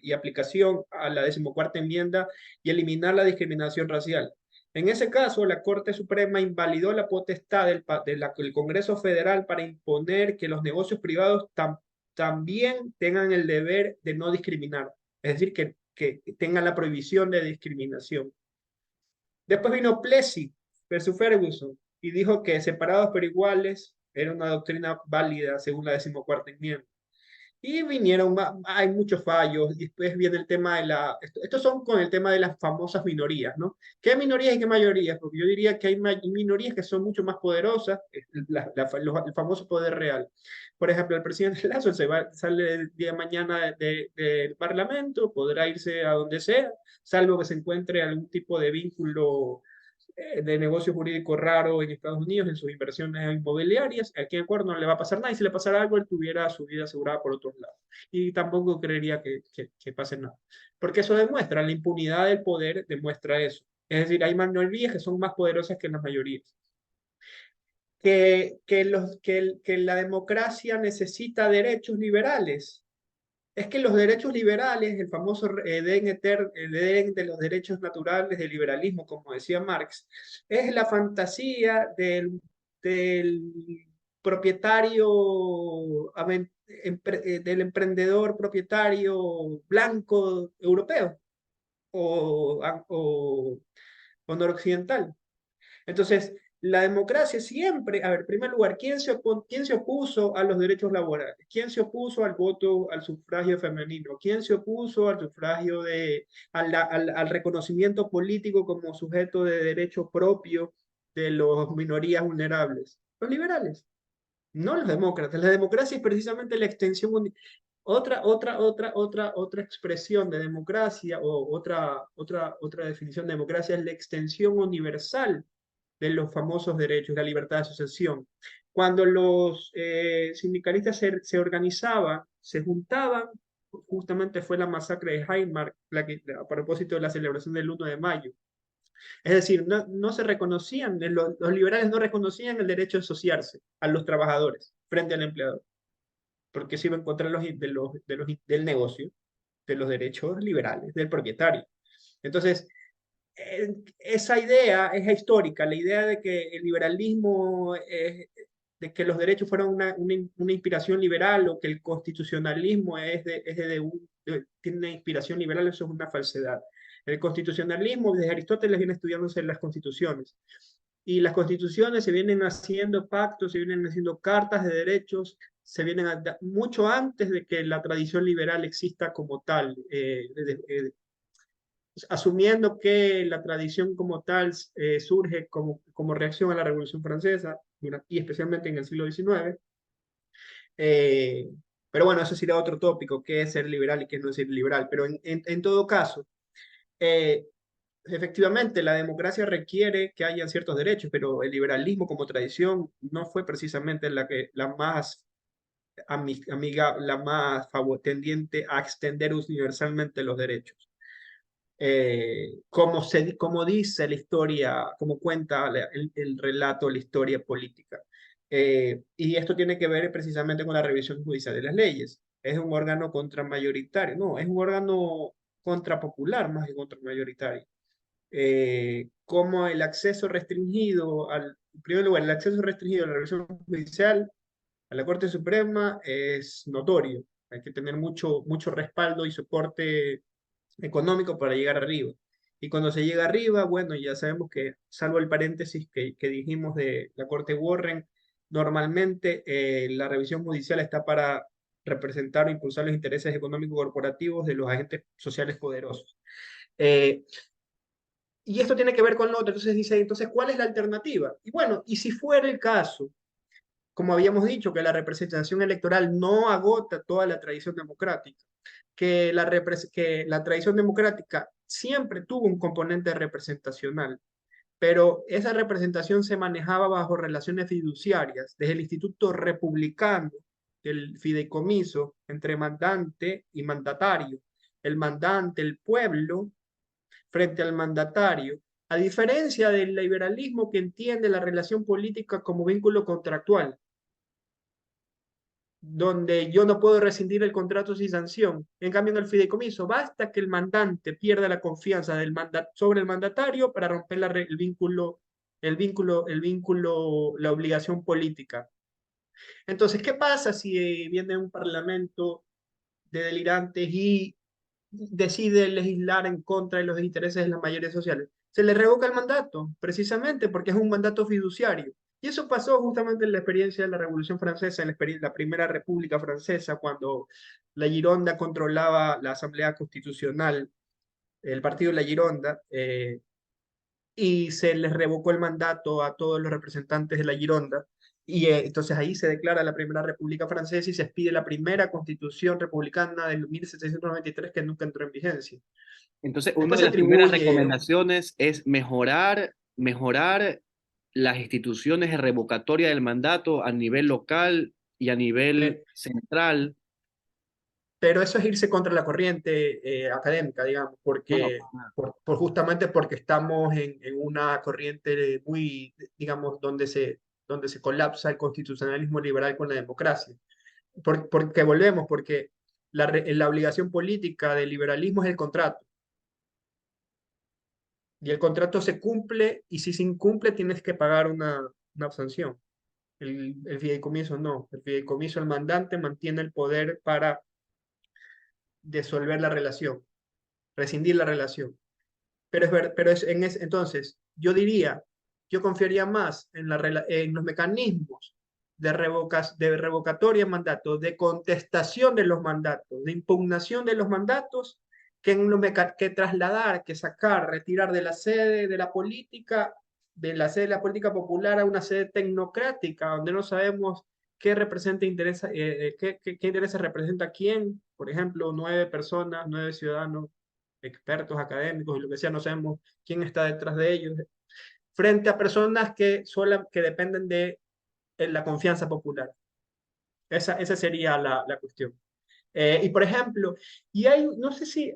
y aplicación a la 14ª enmienda y eliminar la discriminación racial. En ese caso, la Corte Suprema invalidó la potestad del Congreso Federal para imponer que los negocios privados también tengan el deber de no discriminar, es decir, que tengan la prohibición de discriminación. Después vino Plessy versus Ferguson y dijo que separados pero iguales era una doctrina válida según la 14ª enmienda. Y vinieron, hay muchos fallos, y después viene el tema de estos son con el tema de las famosas minorías, ¿no? ¿Qué minorías y qué mayorías? Porque yo diría que hay minorías que son mucho más poderosas, el famoso poder real. Por ejemplo, el presidente Lasso sale el día de mañana del Parlamento, podrá irse a donde sea, salvo que se encuentre algún tipo de vínculo de negocio jurídico raro en Estados Unidos en sus inversiones inmobiliarias. Aquí en Ecuador no le va a pasar nada y si le pasara algo, él tuviera su vida asegurada por otros lados. Y tampoco creería que pase nada. Porque eso demuestra, la impunidad del poder demuestra eso. Es decir, hay minorías que son más poderosas que las mayorías. Que la democracia necesita derechos liberales. Es que los derechos liberales, el famoso Edén de los derechos naturales del liberalismo, como decía Marx, es la fantasía del propietario, del emprendedor propietario blanco europeo o noroccidental. Entonces, la democracia siempre, a ver, en primer lugar, ¿quién se opuso a los derechos laborales? ¿Quién se opuso al voto, al sufragio femenino? ¿Quién se opuso al sufragio al reconocimiento político como sujeto de derecho propio de las minorías vulnerables? Los liberales, no los demócratas. La democracia es precisamente la extensión. Otra expresión de democracia o otra definición de democracia es la extensión universal de los famosos derechos, la libertad de asociación. Cuando los sindicalistas se organizaban, se juntaban, justamente fue la masacre de Heimark, a propósito de la celebración del 1 de mayo. Es decir, no se reconocían, los liberales no reconocían el derecho a asociarse a los trabajadores frente al empleador, porque se iba en contra del negocio, de los derechos liberales, del propietario. Entonces, esa idea es histórica, la idea de que el liberalismo, de que los derechos fueron una inspiración liberal o que el constitucionalismo tiene una inspiración liberal, eso es una falsedad. El constitucionalismo, desde Aristóteles, viene estudiándose en las constituciones. Y las constituciones se vienen haciendo pactos, se vienen haciendo cartas de derechos, mucho antes de que la tradición liberal exista como tal, asumiendo que la tradición como tal surge como reacción a la Revolución Francesa y especialmente en el siglo XIX. Pero bueno, eso sería otro tópico, qué es ser liberal y qué es no ser liberal. Pero en todo caso, efectivamente, la democracia requiere que haya ciertos derechos, pero el liberalismo como tradición no fue precisamente la más la más tendiente a extender universalmente los derechos. Como dice la historia, como cuenta el relato, la historia política. Y esto tiene que ver precisamente con la revisión judicial de las leyes. Es un órgano contramayoritario, no, es un órgano contrapopular más que contramayoritario. Como el acceso restringido, en primer lugar, el acceso restringido a la revisión judicial, a la Corte Suprema, es notorio. Hay que tener mucho respaldo y soporte económico para llegar arriba. Y cuando se llega arriba, bueno, ya sabemos que, salvo el paréntesis que dijimos de la Corte Warren, normalmente la revisión judicial está para representar o impulsar los intereses económicos corporativos de los agentes sociales poderosos. Y esto tiene que ver con lo otro. Entonces dice, entonces, ¿cuál es la alternativa? Y bueno, y si fuera el caso, como habíamos dicho, que la representación electoral no agota toda la tradición democrática, que la tradición democrática siempre tuvo un componente representacional, pero esa representación se manejaba bajo relaciones fiduciarias, desde el Instituto Republicano, el fideicomiso entre mandante y mandatario, el mandante, el pueblo, frente al mandatario, a diferencia del liberalismo que entiende la relación política como vínculo contractual, donde yo no puedo rescindir el contrato sin sanción. En cambio, en el fideicomiso, basta que el mandante pierda la confianza sobre el mandatario para romper la obligación política. Entonces, ¿qué pasa si viene un parlamento de delirantes y decide legislar en contra de los intereses de las mayorías sociales? Se le revoca el mandato, precisamente porque es un mandato fiduciario. Y eso pasó justamente en la experiencia de la Revolución Francesa, en la Primera República Francesa, cuando la Gironda controlaba la Asamblea Constitucional, el partido de la Gironda, y se les revocó el mandato a todos los representantes de la Gironda. Y entonces ahí se declara la Primera República Francesa y se expide la primera constitución republicana del 1793 que nunca entró en vigencia. Entonces, una Después de se las primeras atribuye, recomendaciones es mejorar las instituciones de revocatoria del mandato a nivel local y a nivel eh, central. pero eso es irse contra la corriente académica, digamos, No, no, porque justamente porque estamos en una corriente muy, digamos, donde se colapsa el constitucionalismo liberal con la democracia. Porque volvemos, porque la obligación política del liberalismo es el contrato. Y el contrato se cumple, y si se incumple tienes que pagar una sanción. El fideicomiso no. El fideicomiso, el mandante mantiene el poder para disolver la relación, rescindir la relación. Entonces, yo confiaría más en los mecanismos de revocatoria de mandatos, de contestación de los mandatos, de impugnación de los mandatos, que trasladar, que sacar, retirar de la sede de la política, de la sede de la política popular a una sede tecnocrática, donde no sabemos qué representa qué intereses representa a quién, por ejemplo, 9 personas, 9 ciudadanos expertos académicos y lo que sea, no sabemos quién está detrás de ellos, frente a personas que dependen de la confianza popular. Esa sería la cuestión. Y por ejemplo, no sé si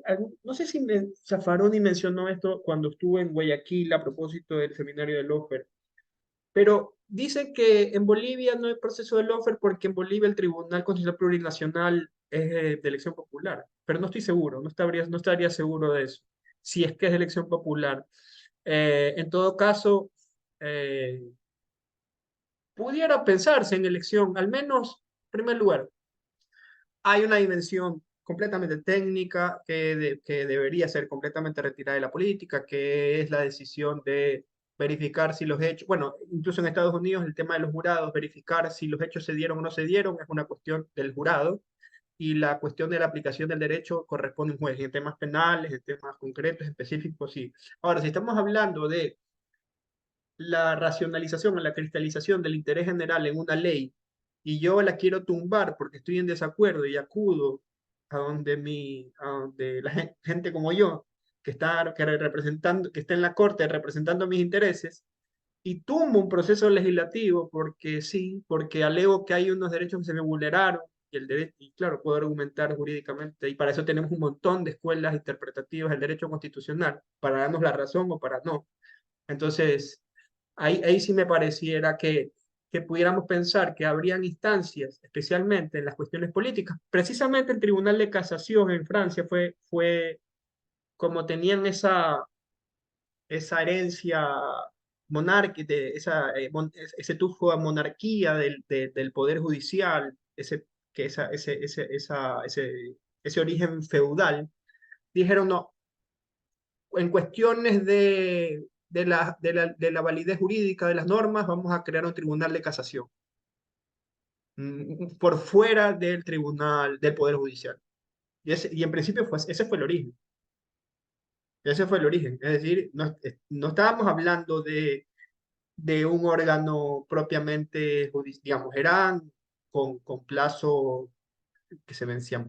Zaffaroni mencionó esto cuando estuvo en Guayaquil a propósito del seminario de Lofer, pero dice que en Bolivia no hay proceso de Lofer porque en Bolivia el Tribunal Constitucional Plurinacional es de elección popular, pero no estoy seguro, no estaría seguro de eso, si es que es de elección popular. En todo caso, eh, pudiera pensarse en elección, al menos, en primer lugar, hay una dimensión completamente técnica que debería ser completamente retirada de la política, que es la decisión de verificar si los hechos, bueno, incluso en Estados Unidos el tema de los jurados, verificar si los hechos se dieron o no se dieron, es una cuestión del jurado, y la cuestión de la aplicación del derecho corresponde a un juez, en temas penales, en temas concretos, específicos, sí. Ahora, si estamos hablando de la racionalización o la cristalización del interés general en una ley y yo la quiero tumbar porque estoy en desacuerdo y acudo a donde gente como yo, que está en la corte representando mis intereses, y tumbo un proceso legislativo porque sí, porque alego que hay unos derechos que se me vulneraron, y claro, puedo argumentar jurídicamente, y para eso tenemos un montón de escuelas interpretativas del derecho constitucional, para darnos la razón o para no. Entonces, ahí sí me pareciera que pudiéramos pensar que habrían instancias, especialmente en las cuestiones políticas. Precisamente el Tribunal de Casación en Francia fue como tenían esa herencia monárquica, ese tufo a monarquía del Poder Judicial, ese origen feudal, dijeron no, en cuestiones de la validez jurídica de las normas, vamos a crear un tribunal de casación, por fuera del tribunal, del Poder Judicial. Y en principio ese fue el origen. Ese fue el origen. Es decir, no estábamos hablando de un órgano propiamente judicial, digamos, eran con plazo que se vencían,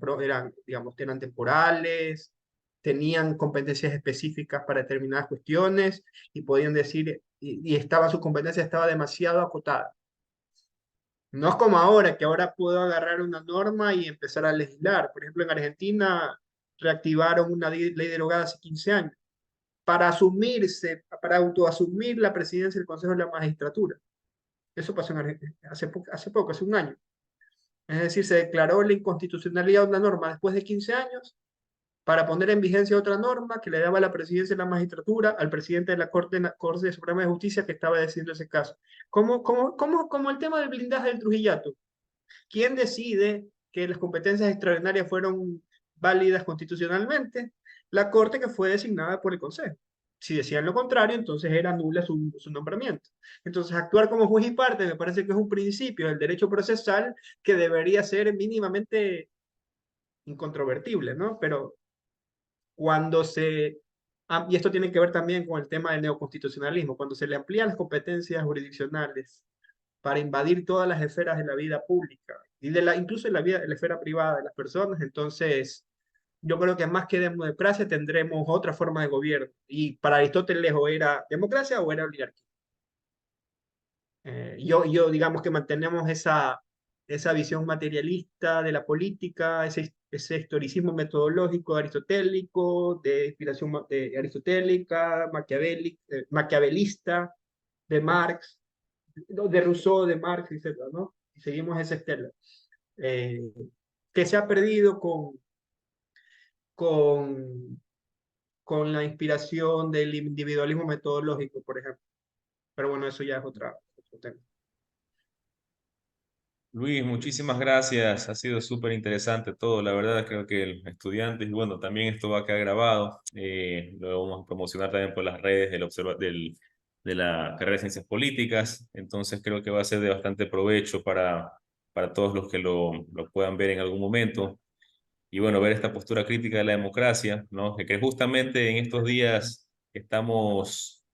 digamos, eran temporales, tenían competencias específicas para determinadas cuestiones y podían decir, su competencia estaba demasiado acotada. No es como ahora, que ahora puedo agarrar una norma y empezar a legislar. Por ejemplo, en Argentina reactivaron una ley derogada hace 15 años para autoasumir la presidencia del Consejo de la Magistratura. Eso pasó en Argentina hace poco, hace un año. Es decir, se declaró la inconstitucionalidad de una norma después de 15 años para poner en vigencia otra norma que le daba la presidencia de la magistratura al presidente de la Corte Suprema de Justicia que estaba decidiendo ese caso. Como el tema del blindaje del Trujillato. ¿Quién decide que las competencias extraordinarias fueron válidas constitucionalmente? La Corte, que fue designada por el Consejo. Si decían lo contrario, entonces era nula su nombramiento. Entonces, actuar como juez y parte me parece que es un principio del derecho procesal que debería ser mínimamente incontrovertible, ¿no? Pero cuando y esto tiene que ver también con el tema del neoconstitucionalismo, cuando se le amplían las competencias jurisdiccionales para invadir todas las esferas de la vida pública y incluso de la esfera privada de las personas, entonces yo creo que más que democracia tendremos otra forma de gobierno. Y para Aristóteles o era democracia o era oligarquía. Yo digamos que mantenemos esa visión materialista de la política, ese historicismo metodológico aristotélico, de inspiración aristotélica, maquiavelista, de Marx, de Rousseau, de Marx, etc., ¿no? Y seguimos esa estela. Que se ha perdido con, con la inspiración del individualismo metodológico, por ejemplo. Pero bueno, eso ya es otro tema. Luis, muchísimas gracias. Ha sido súper interesante todo. La verdad, creo que el estudiante, y bueno, también esto va a quedar grabado. Lo vamos a promocionar también por las redes de la carrera de Ciencias Políticas. Entonces, creo que va a ser de bastante provecho para todos los que lo puedan ver en algún momento. Y bueno, ver esta postura crítica de la democracia, ¿no? Que justamente en estos días estamos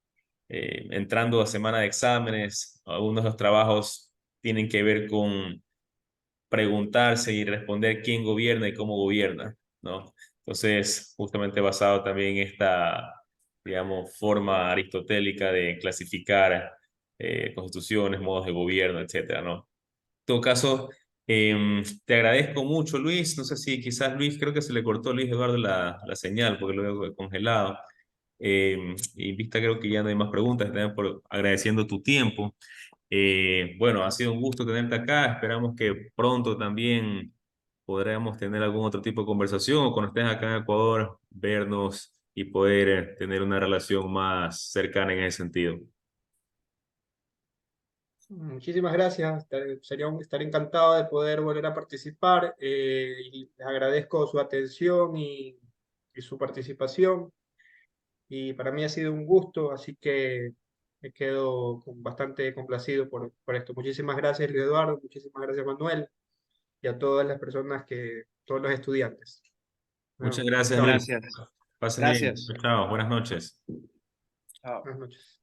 entrando a semana de exámenes. Algunos de los trabajos tienen que ver con preguntarse y responder quién gobierna y cómo gobierna, ¿no? Entonces, justamente basado también en esta, digamos, forma aristotélica de clasificar constituciones, modos de gobierno, etcétera, ¿no? En todo caso, te agradezco mucho, Luis. No sé si quizás Luis, creo que se le cortó a Luis Eduardo la señal porque lo veo congelado. Y vista creo que ya no hay más preguntas, también por agradeciendo tu tiempo. Bueno, ha sido un gusto tenerte acá. Esperamos que pronto también podremos tener algún otro tipo de conversación o cuando estés acá en Ecuador, vernos y poder tener una relación más cercana en ese sentido. Muchísimas gracias. Estaré encantado de poder volver a participar. Y les agradezco su atención y su participación. Y para mí ha sido un gusto, así que me quedo bastante complacido por esto. Muchísimas gracias, Luis Eduardo. Muchísimas gracias, Manuel. Y a todas las personas todos los estudiantes. Muchas Bueno, gracias, chao. Luis. Gracias. Pasen bien. Gracias. Chao. Buenas noches. Chao. Buenas noches.